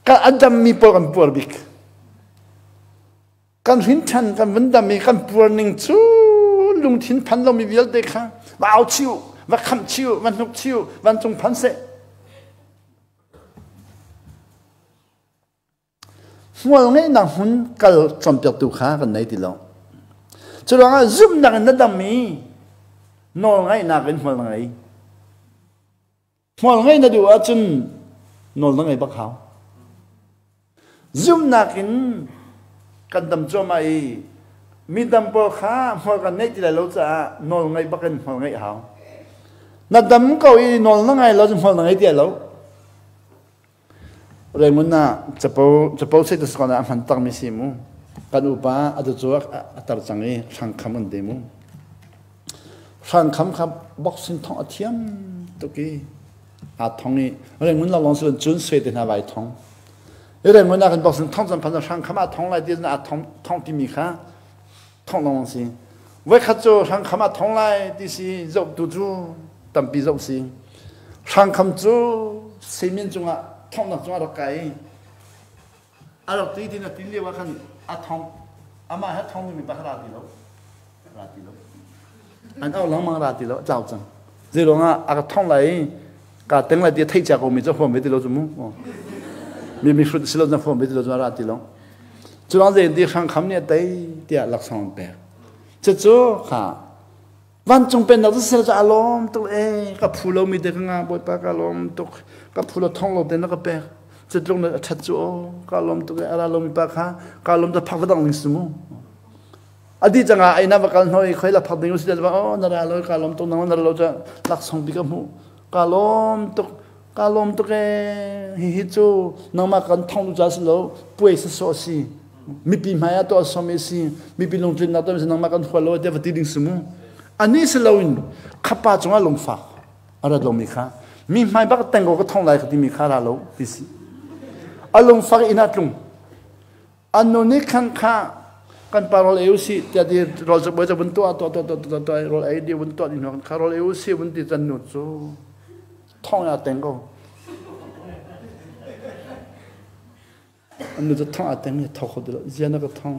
Speaker 1: กันอันจำมีปวดกันปวดบิกกันหินชันกันวันดำมีกันปวดหนึ่งจูลุงทิ้นพันเรามีเยอะเด็กค่ะว่าเอาชิวว่าคำชิววันนุกชิววันจงพันเสหัวไงนังหุ่นกัลจำเปียกตุขากันไหนที่เราจุดว่าซุ่มนักนั่นดำมีนอนไงนักเป็นหัวไงนั่นดูว่าจุนนอนไงบักเขาซุ่มนักกันดำจอมามีดำปอขาหัวกันไหนที่เราจะนอนไงบักกันหัวไงเขานัดดำเขานอนไงเราจะหัวไงที่เราเรื่องมันน่ะจะพูดเสร็จสก่อนนะมันตั้งมิสิมูกันอุปาอัตโจกอัตจังเอช่างคำมันเดมูช่างคำครับบอกสินทองอาเทียมตุกี้อาทองนี่เรื่องมันเราลองส่วนจุนสวยเดินหาไว้ทองเรื่องมันน่ะกันบอกสินทองสัมพันธ์ช่างคำอาทองไรเดียวอาทองที่มีค่าทองลองสิเว้ขัดโจช่างคำอาทองไรที่สิจบดูจูตั้มปีจบสิช่างคำจูเสียมินจงอ่ะท้องหนักจังอะไรกันอะไรที่นั่นที่เรียกว่าขันอาท้องอามาให้ท้องมีปากราตีแล้วอันเอาหลังมังราตีแล้วเจ้าจังเรื่องอ่ะอาท้องไหล กาเต็งละเดียไทยจากโอมิจะฟ้องไม่ติดเราจุมุมีสุดสิเราจะฟ้องไม่ติดเราจะราติลงจุดนั้นเองที่ข้างคำเนี่ยเดียหลักสองแปดจะจู่ค่ะวันจงเป็นเราจะเสียจะอารมณ์ตัวกับผู้เรามีเด็กงานบ่อยปากอารมณ์ตัวกับผู้เราท่องเราเดินนักแปลจะตรงนั้นชัดจู่กับอารมณ์ตัวอารมณ์มีปากค่ะกับอารมณ์จะพักวัดดังลิงสมุอดีตจังไอ้นับกันหน่อยเคยละพักดิ้งสิเดี๋ยวว่านั่นแหละเรากับอารมณ์ตรงนั้นเราจะหลักสองปีกับหูกับอารมณ์ตัวฮิจูนั่งมากันท่องดูจัสโลป่วยสอสีมีปีใหม่ตัวสมัยสิมีปีลงทุนนักตัวนั่งมากันหัวเราเดี๋ยวว่าดิ้งสมุอันนี้สิเราอินขับป่าจงอาลงฟ้าอะไรลงมีค่ามีไม่บักแต่งก็ท่องไรก็ที่มีค่าเราดิสิอาลงฟ้าอินัดลงอันนู้นนี่ขันค่ากันปารอลเอวสิแต่ที่เราจะบอกจะบนตัวรอลไอเดียบนตัวนี่น้องค่ารอลเอวสิบนที่จันนุดโซท่องอะไรแต่งก็อันนู้นจะท่องอะไรแต่งเนี่ยท่องเขาดีแล้วเจ้านักก็ท่อง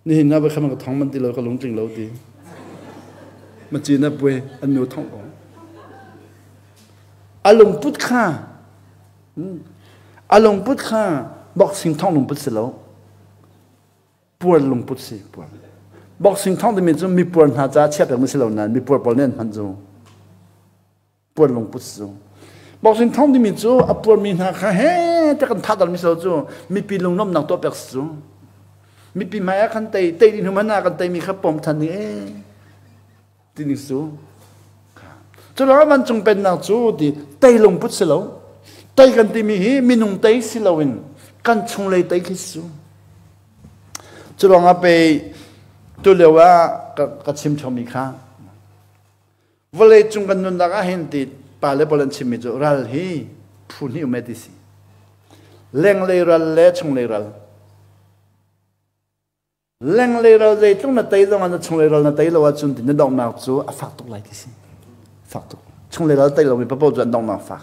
Speaker 1: นี่น่าไปขมันก็ท่องมันดีเราก็ลงจริงเราดีมันจีน่าป่วยอันนู้ท่องของอารมณ์พุทธะอารมณ์พุทธะบอกสิ่งท่องลงพุทธแล้วปวดลงพุทธสิปวดบอกสิ่งท่องที่มีปวดหาจ้าเชื่อกันไม่ใช่เหล่านั้นมีปวดปวดเล่นพันจูปวดลงพุทธจูบอกสิ่งท่องที่มีจูปวดมีหาข้าเฮ้แต่กันทัดอะไรไม่ใช่จูมีปีลงน้ำหนักตัวเปกจูมีปีไม้ขันเตยดินหัวหน้ากันเตยมีขับปมทันนี้ที่นี่สู้จุดแล้วมันจงเป็นนักสู้ที่เตยลงพุทธสิเราเตยกันที่มีนุ่งเตยสิเราเองกันชงเลยเตยคิดสู้จุดแล้วไปตัวเรียกว่ากัชิมชมิค่ะวันเลยจงกันนุนดักเห็นติดป่าเล็บบอลันชิมิจุรัลฮีพูนี่อุเมติสิเล่งเลยรัลเล่ชงเลยรัลเล่งเลยเราเลยต้องนัดเตยต้องอันนั้นชงเลยเรานัดเตยเราว่าจุนตินดองนักจูฝากตุกไรที่สิฝากตุกชงเลยเราเตยเรามีพระพุทธเจ้าดองนักฝาก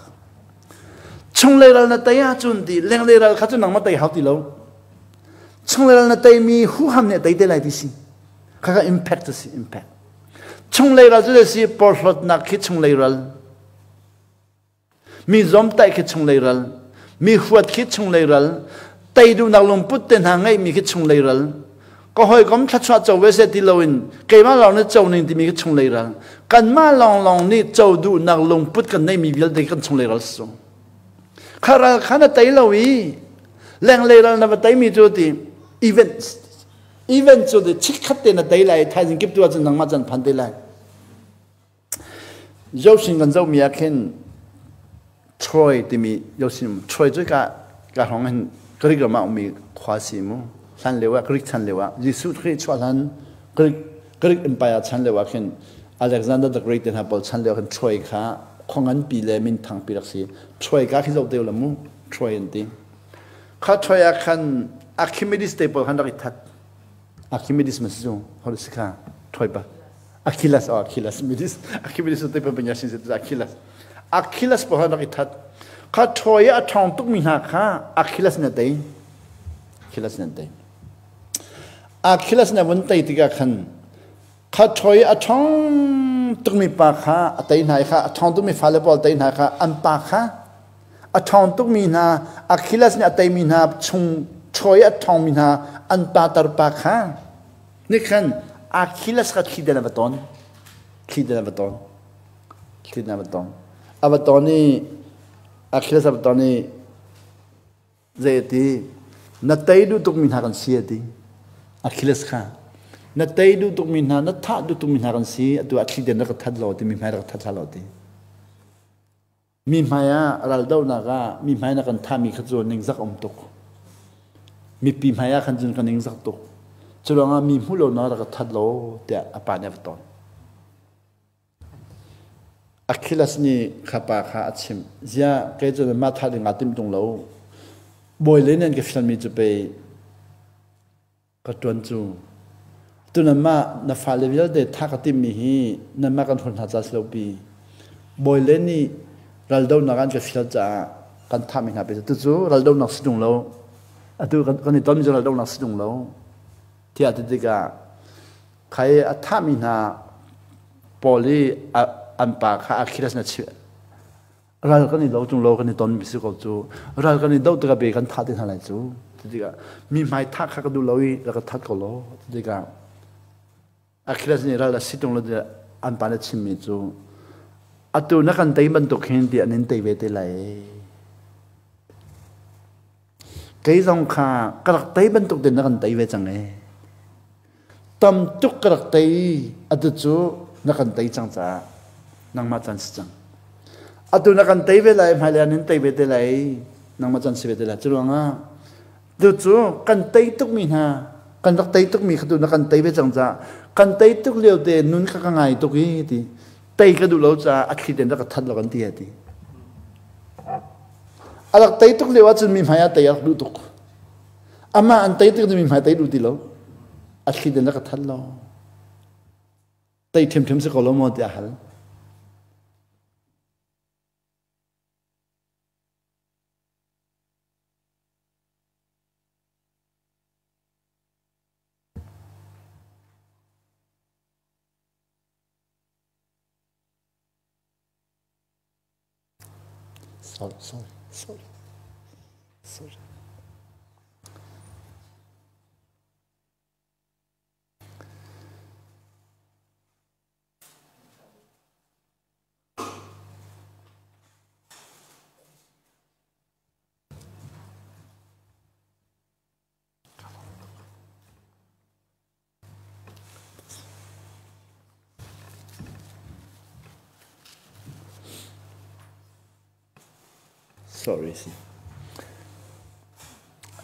Speaker 1: ชงเลยเรานัดเตยจุนติเล่งเลยเราเขาจะนั่งมาเตยเขาติเราชงเลยเรานัดเตยมีหูหำเนี่ยเตยได้ไรที่สิเขาก็ impact ที่สิ impact ชงเลยเราจะได้สิปอร์ตนักคิดชงเลยเรามีจอมเตยคิดชงเลยเรามีหัวคิดชงเลยเราเตยดูนักลงพุทธเต็นหางไงมีคิดชงเลยเราก็ให้กำชัดชัดเจ้าเวสติลวินเกี่ยมาลองนี่เจ้าหนึ่งที่มีกันชงเลยรังกันมาลองนี่เจ้าดูนักลงพุทธกันในมีวิลเดกันชงเลยรังส่งข้าราขันตัยลวีแรงเลยรังนับตัยมีจุดที่อีเวนต์จุดที่ชิคขัดเต็นตัยเลยท้ายสิ่งเก็บตัวจนนังมาจันพันตัยเลยเจ้าสิ่งกันเจ้ามีอาเคนช่วยที่มีเจ้าสิ่งช่วยด้วยการของเห็นกริกเรามามีความสิมุฉันเรียกว่ากรีกฉันเรียกว่ายิสุคริสต์ว่าฉันกรีกอิมพีเรียฉันเรียกว่าเช่นอเล็กซานเดอร์เดอะเกรทเนี่ยบอกฉันเรียกว่าช่วยข้าของอันปีเลมินทางปีรักษีช่วยข้าที่เราเดียวละมุ่งช่วยอันที่ข้าช่วยขันอะคิมิดิสเตปขันรักทัดอะคิมิดิสมันสิ่งเขาเรียกข้าช่วยปะอะคิลัสอะคิลัสมิดิสอะคิมิดิสเตปเป็นยังไงสิอะคิลัสพอขันรักทัดข้าช่วยอะทองตุกมีหาข้าอะคิลัสเนี่ยเตยคิลัสเนี่ยเตยอาคิลัสเนี่ยวันเตยติกาขันข้าถอยอาทองตุกมีปากข้าเตยไหนข้าอาทองตุกมีฟาเลบอลเตยไหนข้าอันปากข้าอาทองตุกมีนาอาคิลัสเนี่ยเตยมีนาชงถอยอาทองมีนาอันปาตรปากข้านี่ขันอาคิลัสก็คิดเดินมาตอนอาบัตอนนี้อาคิลัสอาบัตอนนี้เจตีนัดเตยดูตุกมีนากันเสียดีอาคิลัสข้านัดเตยดูตุกมีนานัดท่าดูตุกมีนากันสีตัวอาคิดเดินนักทัดโลดีมีไม้นักทัดโลดีมีไม้รัลดาวนักมีไม้นักท่ามีขจรนิ่งสักอมตุกมีปีไม้ขันจุนกันนิ่งสักตุกจุลงมีหูโลนักทัดโลเดียอปานเนฟตอนอาคิลัสนี่ข้าปาข้าอัดชิมเจ้าเกจนมาทัดงาติมตรงโลบอยเลนันก็ฟิลมีจะไปก็จวนจูตัวนั้นมาณฟาเลวิลเดทักติมีฮีนั่นมากันคนหาจัสโลปีบอยเลนี่รัลดาวนักกันก็ฟิลจะกันทำให้หาไปตัวจูรัลดาวนักสิดงโลตัวกันนี่ตอนนี้รัลดาวนักสิดงโลที่อาทิตย์ก็ใครทำให้หาปอลีอันปากข้าอาคิลัสนัดเชื่อ ral kan ni lo chung lo kan ni ton bisu ko chu ral kan ni do ta be kan tha tin halai chu tiga mi mai tha kha ka du loi la ka that ko lo tiga akhiras ni ral situng lo de an pa na chim mi chu atu na kan tai ban to khen ti anin tai ve te lai cái dòng kha cái đặc tế bên tục tiền nó cần tế về chẳng này tâm tục cái đặc tế ở chỗ nó cần tế chẳng giá năng mà chẳng chẳng ở chỗ nó cần tế về lại phải là nên tế về lại năng mà chẳng sẽ về lại chứ đúng không từ chỗ cần tế tục mình ha cần đặc tế tục mình cái nó cần tế về chẳng giá cần tế tục liều tiền nun các ngày tục ý thì tế cái đủ lâu giá ở khi tiền nó cần thật là cần tiền thì alak tay tuk lewa chun mi maya tay ak du tuk ama an tay tuk mi maya tay du ti lo at khi den la ka thal lo tay them them se ko lo mo ti hal sorry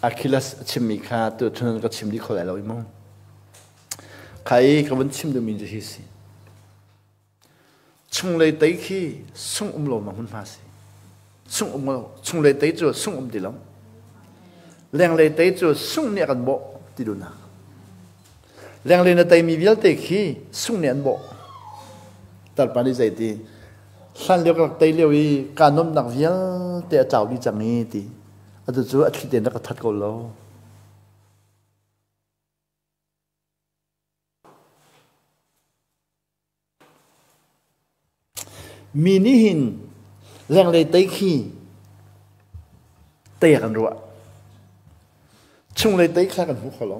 Speaker 1: Achilles chimmi kha tu thun ka chim di kholai lo imong khai ka ban chim du min ji si chung le tai khi sung lo ma hun ma si sung lo chung le tai chu sung di lam leng le tai chu sung ne kan bo ti du na leng le na tai mi vial te khi sung ne an bo tar pa ni zai ti san leo ka tai leo i ka nom nak vial te chau di chang ni ti adu chu athi ten ka that ko lo mini hin leng le tai khi te kan ro chung le tai kha kan hu kholo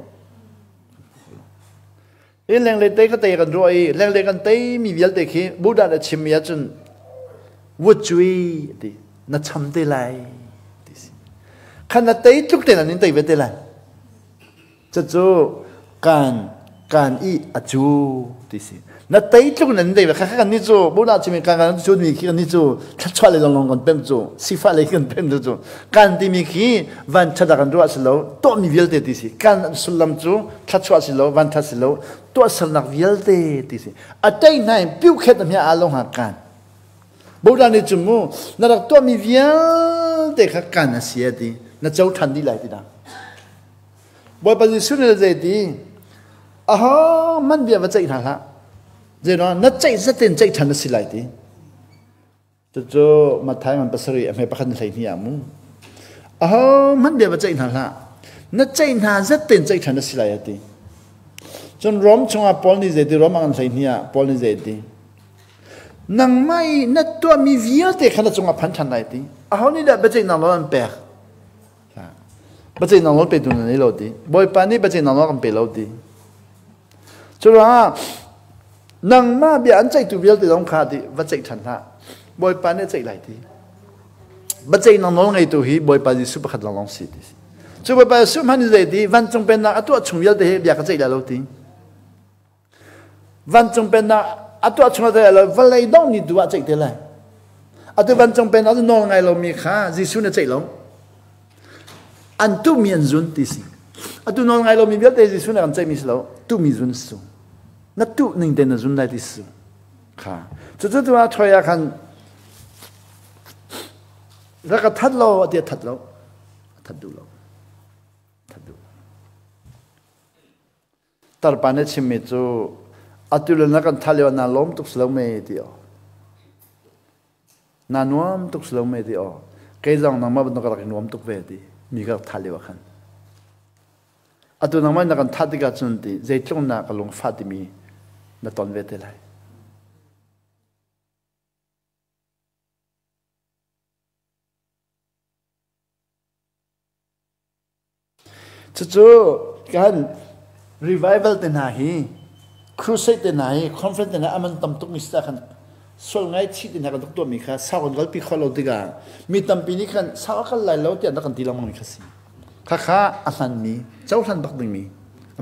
Speaker 1: e leng le tai ka te kan ro i leng le kan tai mi vial te khi buddha da chim ya chun wo chui ti na cham te lai khana tay chuk te na nin tay ve te la cha chu kan i a chu ti si na tay chuk na nin tay ve kha kan ni chu bu na chimi kan chu mi ki ni chu cha chwa le long kon pem chu si fa le kan pem chu kan ti mi ki van cha da kan ro as lo to mi vel te ti si kan sulam chu cha chwa si lo van tha si lo to sal nak vel te ti si a tai nai piu khet na a long ha kan bu da ni chu mu na rak to mi vel te kha kan na si ti na châu thành đi lại thì nào, bởi vì suy nghĩ là gì thì, mình bây giờ chạy thằng khác, rồi nó chạy rất tiền chạy thành nó xí lại thì, cho mà thái mình bắt sợi em hay bắt khăn thấy như vậy mu, mình bây giờ chạy thằng khác, nó chạy thằng rất tiền chạy thành nó xí lại thì, cho nên Rome trong à Paul như vậy thì Rome ăn thấy như vậy, Paul như vậy thì, nang mai nó tua mi viết thì khăn nó trong à phán thành lại thì, như là bây giờ nó ăn bẹt bây giờ nó bị tụi này lâu đi, bởi vì bây giờ nó còn bị lâu đi, cho nên nang mà bị anh chạy tụi biết thì ông khá đi, bây giờ thành ha, bởi vì nó chạy lại đi, bây giờ nó ngay tụi hi, bởi vì super khát lòng xịt đi, cho bởi vì super hắn đi đi, văn trong bên nào, tụi chúng biết thì biết cái chạy lại lâu đi, văn trong bên nào, tụi chúng biết là vẫn lấy đông đi tụi chạy thế này, tụi văn trong bên nào nó ngay lâu mi khá, Giêsu nó chạy lâu. Anh tu miền dun tí si, tu nói ngay lo mi biết thế gì anh chạy mi lâu, tu mi dun su, na tu nên tên là dun lại tí su, ha, cho tu thôi à khăn, ra cái thắt lâu thì thắt lâu, thắt đủ lâu, thắt đủ, tar pan ấy chim mi chu, tu lên cái thắt lâu na lom tục lâu mê đi ô, na nuam tục lâu mê đi ô, cái dòng nằm mà bên đó cái nuam tục về đi. 미가 탈려한 아또 나만 나간 타디가 준디 제총 나가롱 파디미 나 돈베텔라이 จู่ๆการ revival เต็นหาฮีครูเซตเต็นหาฮีคอนเฟรนซ์เต็นหามันตั้มตุกมิสตากันส่วนไงที่เต็นหากันตุกตัวมีค่ะสาวกันก็ปีคนเราติกามีตั้มปีนี้กันสาวกันหลายแล้วเตียนกันตีละมังมีค่ะสิข้าอาสันมีเจ้าสันบักดึงมี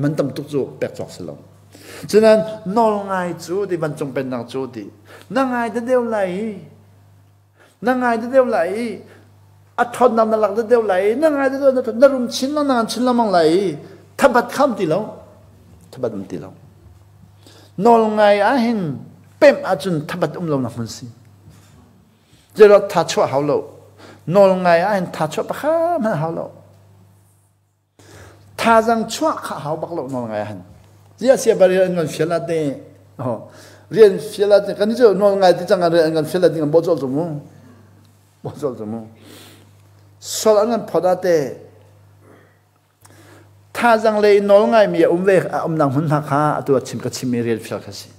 Speaker 1: มันตั้มตุกจู่แปลกจอกสลองฉะนั้นนอลไงจู่ที่มันจงเป็นนางจู่ที่นางไงจะเดียวไหลนางไงจะเดียวไหลอัฐนำนลักจะเดียวไหลนางไงจะเดียวนั่นรุมชิ้นละนานชิ้นละมังไหลทับบัดข้ามตีแล้วทับบัดมันตีแล้วนอลไงเห็นเป็นอาจุนทับบัดเราหนักมันสิเจอเราทัชชั่วเขาเรานอลไงเห็นทัชชั่วปะข้ามันเขาเราท่าจังชั่วข้าเขาบักเรานอลไงเห็นเรียนเสียบริเวณเงินเฟียลาเต้เรียนเฟียลาเต้กันนี่จะนอลไงที่จังเรียนเงินเฟียลาเต้กันบ่จบจมูกบ่จบจมูกสอนเงินพอได้เต้ถ้าจังเลยนอลไงมีเวกนางหุ่นหักขาตัวชิมกับชิมเรียนเฟียลกันสิ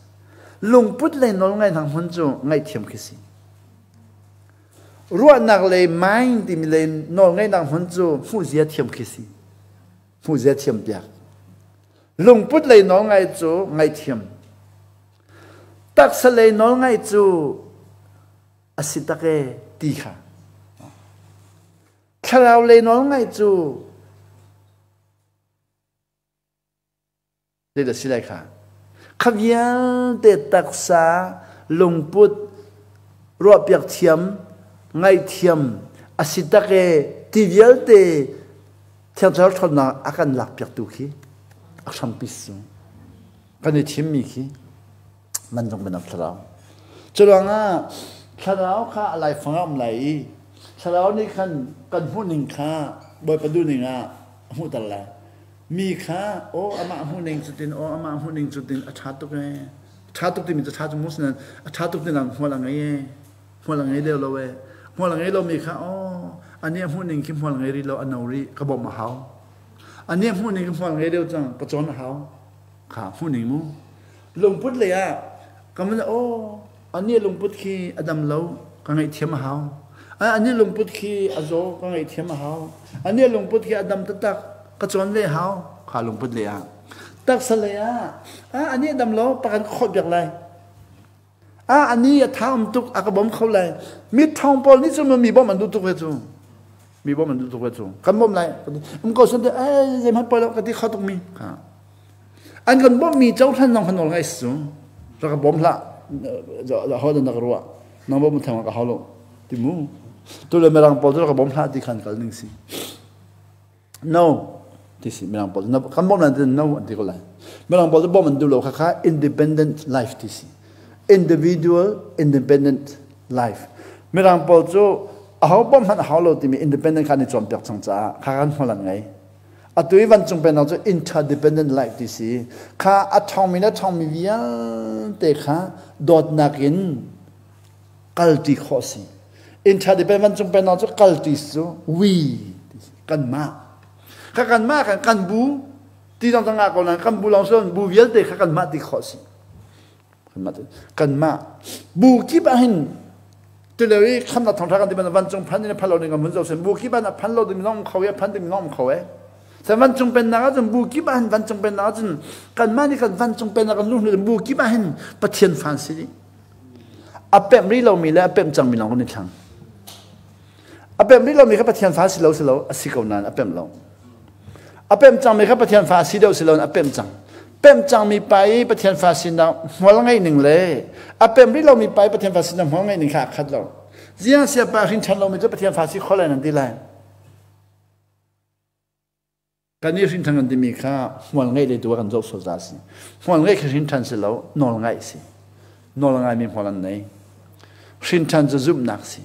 Speaker 1: ลุงพุทธเลยนอลไงนางหุ่นจูไงเทียมกันสิรัวนักเลยไม่ที่มีเลยนอลไงนางหุ่นจูผู้เสียเทียมกันสิผู้เสียเทียมเปียกลุงพุทธเลยนอลไงจูไงเทียมตักสเลยนอลไงจูอสิตะเกตีค่ะถ้าเราเลยนอลไงจูเดี๋ยวสิไรค่ะขบยันเตตักษาลงพุทธรวบเปียกเทียมไงเทียมอสิตะเกตีเยลเตเทียมจะทนนาอาการหลักเปียกตุขีอักษรพิสุกันในเทียมมีขีมันต้องเป็นอักษรจุลงะถ้าเราข้าอะไรฟังอะไรถ้าเรานี่กันพูดหนึ่งข้าบอยประดูหนึ่งพูดอะไรมีข้าโอ้อามาหูหนึ่งจุดดินโอ้อามาหูหนึ่งจุดดินอาชาตุกไงชาตุกที่มีจะชาตุมุสนั้นอาชาตุกที่นั่งหัวหลังไงหัวหลังไงเดียวเราเว้หัวหลังไงเรามีข้าอ๋ออันนี้หูหนึ่งคิมหัวหลังไงรีเราอันนอรีกระบอกมาเขาอันนี้หูหนึ่งคิมหัวหลังไงเดียวจังประจนเขาขาหูหนึ่งมูลงพุทธเลยก็มันโอ้อันนี้ลงพุทธคีอดัมเราก็ไงเทียมเขาอันนี้ลงพุทธคีอโจก็ไงเทียมเขาอันนี้ลงพุทธคีอดัมตักก็จนเลยเขาขาลงพุทธเลยตักสเลยอันนี้ดำล้อประกันโคตรอย่างไรอันนี้ท้าตุกอากบมเขาเลยมีทองปอลนี่จะมันมีบ่มันดูตุกเวจูมีบ่มันดูตุกเวจูกันบ่มไรมันก็สนใจยังมันปอลกันที่เขาต้องมีอันกันบ่มีเจ้าท่านน้องขนมไงสูงแล้วก็บ่มละจะเขาจะนักรัวน้องบ่มันทำกับเขาลงติมูตัวเลยไม่รังปอลแล้วก็บ่มละที่ขันกันหนึ่งสิ noที่สิไม่รังปอลคำบ่มันจะ no อันที่ก็เลยไม่รังปอลจะบ่มันดูโลกค่ะ independent life ที่สิ individual independent life ไม่รังปอลจะเขาบ่มันเขาโลที่มี independent กันในจอมเปียกจังจ้าข้ากันหัวหลังไงอัตุยวันจงเป็นเราจะ interdependent life ที่สิข้าอัตทองมีนะทองมีวิญญาณแต่ข้าโดดนักินกัลติข้อสิ interdependent วันจงเป็นเราจะกัลติสูวีกันมาข้ากันมากันบูที่ต้องตั้งงานก่อนนะกันบูลองส่วนบูวิญญาณแต่ข้ากันมาติข้อสิกันมาบูกี่บ้านตัวเลยคำนัดทองทากันที่เป็นวันจงพันในพันเราในกันเหมือนเราเสนบูกี่บ้านพันเราที่มีน้องเขาเยพันที่มีน้องเขาเแต่วันจงเป็นนักจนบูกี่บ้านวันจงเป็นนักจนกันมานี่กันวันจงเป็นนักลุ่นเลยบูกี่บ้านปะเทียนฟันสิอาเปมรีเรามีแล้วอาเปมจังมีน้องคนนี้ทั้งอาเปมรีเรามีแค่ปะเทียนฟ้าสิเราสิกาวนานอาเปมเราอาเปมจังมีแค่ปะเทียนฟ้าสิเราอาเปมจังเปมจังมีไปปะเทียนฟ้าสิเราหัวละไงหนึ่งเลยอาเปมรีเรามีไปปะเทียนฟ้าสิเราหัวละไงหนึ่งขาขัดเราเสียเสียปาหินฉันเรามีจะปะเทียนฟ้าสิข้ออะไรนั่นดีเลยการนี้สินทางกันที่มีค่าหัวละไงเลยตัวกันโจกโซดาสิหัวละไงคือสินทางสิเรานอนละไงสินอนละไงมีหัวละไงสินทางจะซุ่มนักสิ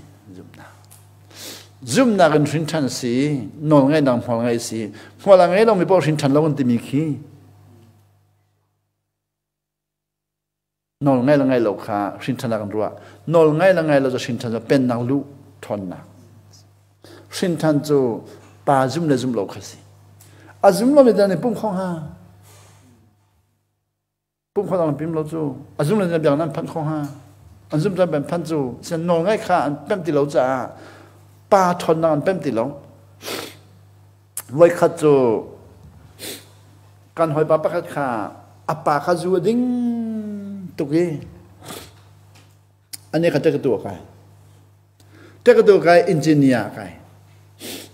Speaker 1: ซุ่มนักกันสินทางสินอนละไงดังหัวละไงสิหัวละไงเราไม่บอกสินทางเรากันที่มีขี้นอนละไงเราค่ะสินทางกันรัวนอนละไงเราจะสินทางจะเป็นนักลุทอนนักสินทางจะป่าซุ่มเลยซุ่มเราค่ะสิอาซุ่มเราไม่ได้เนี่ยปุ่มข้องฮะปุ่มข้องเราพิมพ์เราจูอาซุ่มเราจะแบบนั้นพันข้องฮะอาซุ่มจะแบบพันจูเส้นนอนง่ายค่ะเป็นติเราจะป่าทนนานเป็นติเราไว้ขัดจู กันหอยปะปะขัดขาอปาขาจูดิ้งตุกี้อันนี้เขาจะกระตัวกันจะกระตัวกันอินเจเนียร์กัน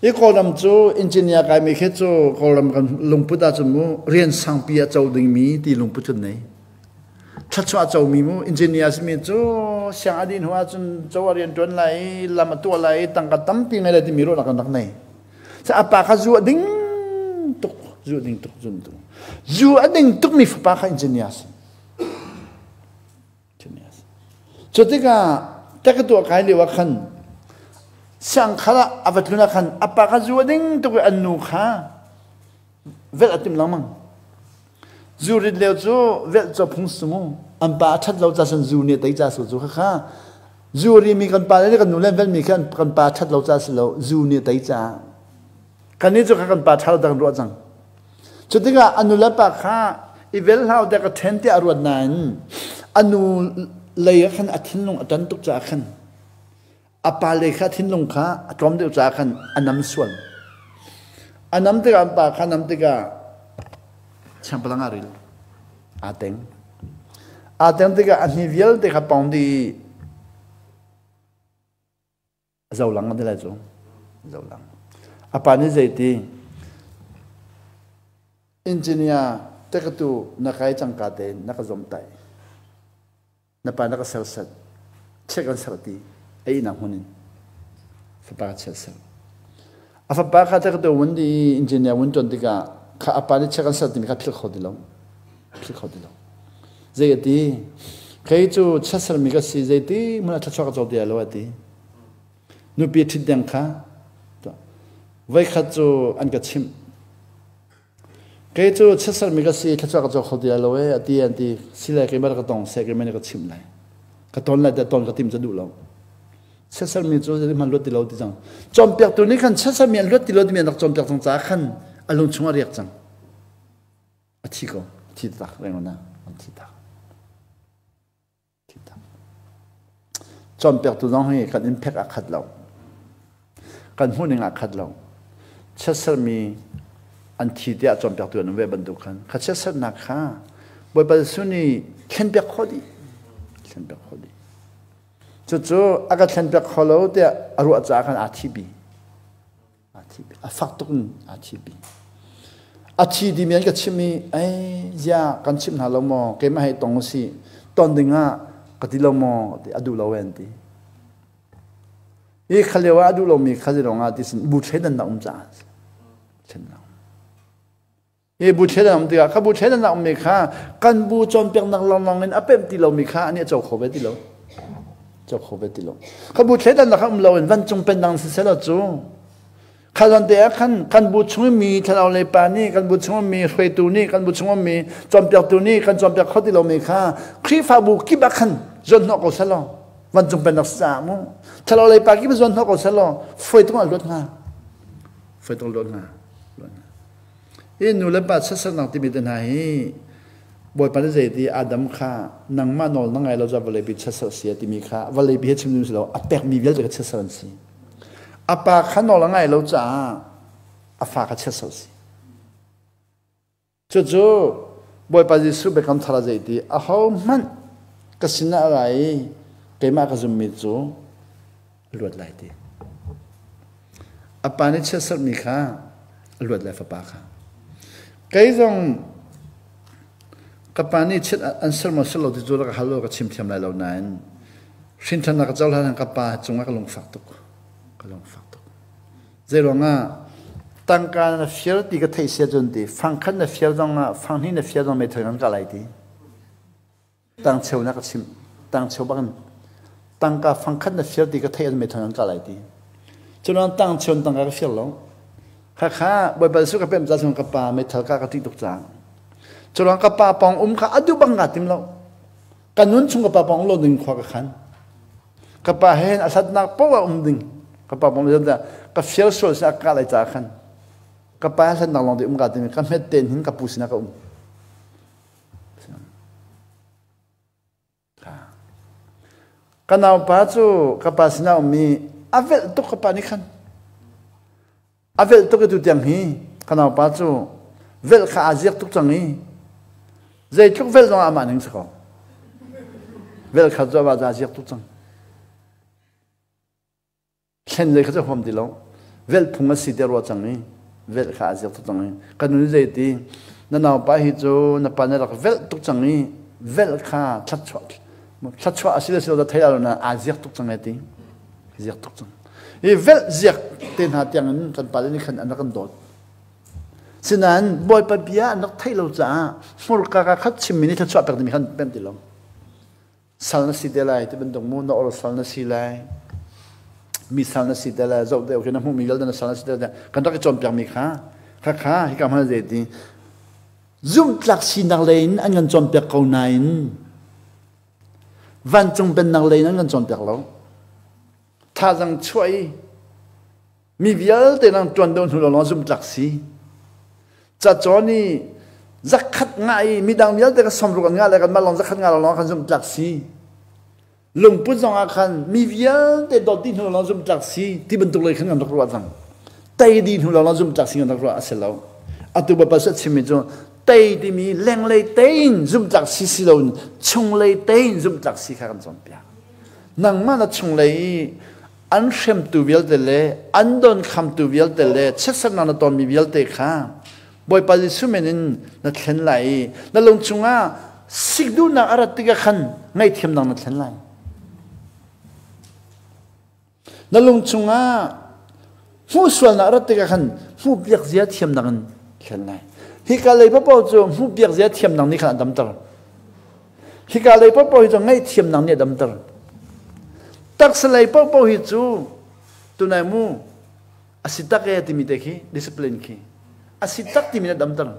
Speaker 1: อีกคนลำจูอินเจเนียร์กันมีแค่จูคนลำกันลงพุทธาจมูเรียนสังปีอาจาวดิ้งมีที่ลงพุทธไหนชัดชัวจาวมีมูอินเจเนียร์สมีจูเสียงอดีตหัวจนจาวเรียนจนไหลลำตัวไหลตั้งกระตั้มปีไงเลยที่มีรู้หลักกันนักไหนจะอปาขาจูดิ้งตุกจูดิ้งตุกจุนตุจูดิ้งตุกมีฝาปาขาอินเจเนียร์จุดที่ก็แต่ก็ตัวใครเรียกว่าขันสังขารอวัตถุนักขันอปากจูดิ้งตัวอันนูขาเวลาติมลังมังจูริดเลวจูเวลจะพุ่งสมุอันปาชัดเราจะสันจูเนี่ยแต่จะสุดจูข้าจูริมีกันปาเนี่ยกันนูเล่นเวลมีกันปาชัดเราจะสิเราจูเนี่ยแต่จะกันนี้จูกันปาชัดเราดังรัวจังจุดที่ก็อันนูเล่นปากข้าอีเวลเราแต่ก็เทนที่อรวดนั้นอันนูเลยขันอธินลงอันตุกจากขันอปาเลยขันทิ้นลงข้าตรอมตุกจากขันอันน้ำส่วนอันน้ำติกาปาขันน้ำติกาช่างพลังอาริลอาเต็งติกาอันนี้เวลติกาปองดีเจ้าหลังอะไรจ้ะเจ้าหลังอปานี่ใจดีอินเจเนียร์แต่ก็ตัวนักไอ้จังกาเตนนักจอมไตนับปานักเซลล์เช็คกันสติไอ้หนังหุ่นฝาปากเช็คเซลล์ฝาปากแต่ก็ตัววันดีอินเจเนียร์วันจนติกาข้าปานี่เช็คกันสติมีข้าพิลขอดีลงเจดีใครจู่เช็คเซลล์มีก็สิเจดีมันจะช่วยกันจบเดียวแล้วดีนูเปียทิดยังข้าไว้ข้าจู่อันกัดชิมใครจู่เช็คเซลล์มีก็สิช่วยกันจบเขาเดียวแล้วดีอันดีสิเลยใครมาก็ต้องเสกมันก็ชิมเลยก็ตอนแรกแต่ตอนก็ติมจะดูเราเช็คเซลล์มีจู่จะมันลดติเราดีจังจอมเปียกตัวนี้ขันเช็คเซลล์มีลดติเราดีมันนักจอมเปียกจังจ้าขันอารมณ์ชงอะไรจังอาทิก็ทิตักเรื่องนั้นทิตักจอมเปียกตัวน้องให้กันอิมแพกอาคัดเรากันหุ่นหนึ่งอาคัดเราเช็คเซลล์มีอันที่เดียจอมเปียกตัวนั้นเว็บบรรทุกขันขัดเช็คเซลล์นักข้าบอยปัจจุบันนี้เข็นเปียกข้อดีจู่ๆอากาศเข็นเปียกข้อเราเดียอารมณ์จ้าขันอาทิบีฟักตุนอาทิบีอาทิดีมีอันก็ชิมีไอ้ยากันชิมหาเราโมเก็บมาให้ตรงสิตอนดึงอ่ะก็ที่เราโมอดูเราเองทีขลีว่าอดูเรามีขลีเราอ่ะที่สิบุตรเชดันนักจ้าเช่นนั้นบุตรเชดันที่ข้าบุตรเชดันนักมีข้ากันบุจอมเปียกนักลองเงินเป็นที่เรามีข้าอันนี้เจ้าขอไปที่เราข้าบุตรเชดันนักเราวันจงเป็นดังสิเสร็จจู่ข้าตอนเดียกันบุตรชงมีทะเลาเลยปานี่กันบุตรชงมีเฟตูนี่กันบุตรชงมีจอมเปียกตัวนี้กันจอมเปียกเขาที่เรามีข้าครีฟาบุกิบักขันจนนอกก็เสร็จวันจงเป็นนักสามุทะเลเลยปากิบจนนอกก็เสร็จเฟยต้องลดงานูเลปัสสนังที่มีแต่ไหนบอยปานเจดีอาดัมข้านังมานอลนังไงเราจะวเลยบิดเสเสียที่มีข้าวเลยบิดชิมนุสเราอเปกมีเวลจะเสสันสีอปาขันนอลนังไงเราจะอฟากเสสันสีจู่ๆบอยปานเจสุเบคัมทาราเจดีอาเขามันกสินะอะไรเกมากจุมมิจูลวดไหลดีอปานิเสสันมีข้าลวดไหลฝาปาข้าไกจงกับปานี่เช็ดอันเสมอสโลที่จูรักฮัลโหลกับชิมเทียมไรเหล่านั้นสินทนักเจ้าหน้ากับปาจงก็ลงฝักตุกเจริญง่าตั้งการเฟียร์ตีก็เทียจนดีฟังขันเฟียร์จงฟังนี่เฟียร์จงไม่ถึงกันก็ไรดีตั้งเชวนักชิมตั้งเชวบ้านตั้งการฟังขันเฟียร์ตีก็เทียไม่ถึงกันก็ไรดีจนตั้งเชวตั้งการเฟียร์ลงข้าบอยบริสุทธิ์กับเป็นจัดส่งกับปาไม่เท่ากับที่ตกจางจนกับปาปองข้าอดูบังกัดทิมเรากันนุ่นชงกับปาปองเราดึงขวาขันกับปาเห็นอาศัยนักป้ว่าดึงกับปาปองจะกับเฟียร์โซ่สักอะไรจากขันกับปาอาศัยนักลองดึงกัดทิมกับเม็ดเต็นหินกับปูสินักกันเอาปาจูกับปาสินามีอาเวลตุกกับปานี่ขันอาเวลตุกตุเตียงฮีขณะปัจจุ vel kha aziak tuk changi zai tuk vel no ama ning sako vel kha zo ba aziak tuk chang chen zai kha hom dilo vel phunga si der wa changi vel kha aziak tuk changi kanuni zai ti na naw pa hi chu na pa na rak vel tuk changi vel kha thlat chwa asila sila da thaya na aziak tuk changi ti aziak tuk chang e vel ziak ten ha tiang an kan pa ni khan an kan dot sinan boy pa bia nak thai lo cha mur ka ka khat chim minute thlat chwa pek mi khan pen ti lo salna si de lai te ben dong mu na or salna si lai mi salna si de la zo de o na mu mi gal na salna si de kan ta ka chom pek mi kha hi kam ha je ti zum tlak si nak lein an ngan chom pek ko nain van chung ben nak lein an ngan chom pek lo tha jang choi mi vial te nang tuan don hu lo zum tlak si cha choni zakhat ngai mi dang vial te ka som ru kan nga le kan ma long zakhat nga lo kan zum tlak si lung pu zong a khan mi vial te dot din hu lo zum tlak si ti ben tuk le khan ngam tok ro jang tai din hu lo zum tlak si ngam tok ro asel lo atu ba pa sa chimi jo tai di mi leng le tein zum tlak si si lo chung le tein zum tlak si kha kan chom pya nang ma na chung le an shem tu vial te le an don kham tu vial te le chesan na ton mi vial te kha boy pa li sumenin na thlen lai na long chunga sikdu na arat tiga khan ngai thiam nang na thlen lai na long chunga hu swal na arat tiga khan hu biak zia thiam nang thlen lai hi ka lei pa po chu hu biak zia thiam nang ni khan dam tar hi ka lei pa po hi chu ngai thiam nang ni dam tar tak salai pa po hi chu tunai mu asitak e timi te khi discipline khi asitak timi na dam tar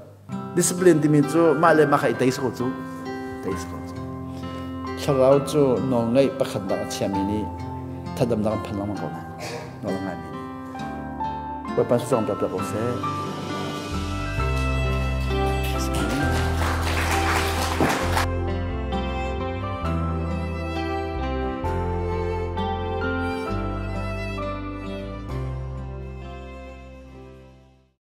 Speaker 1: discipline timi chu ma le ma khai tais ko chu tharau chu no ngai pakhat da chiami ni thadam da phanang ma ko no ngai mi pa pa song da ko se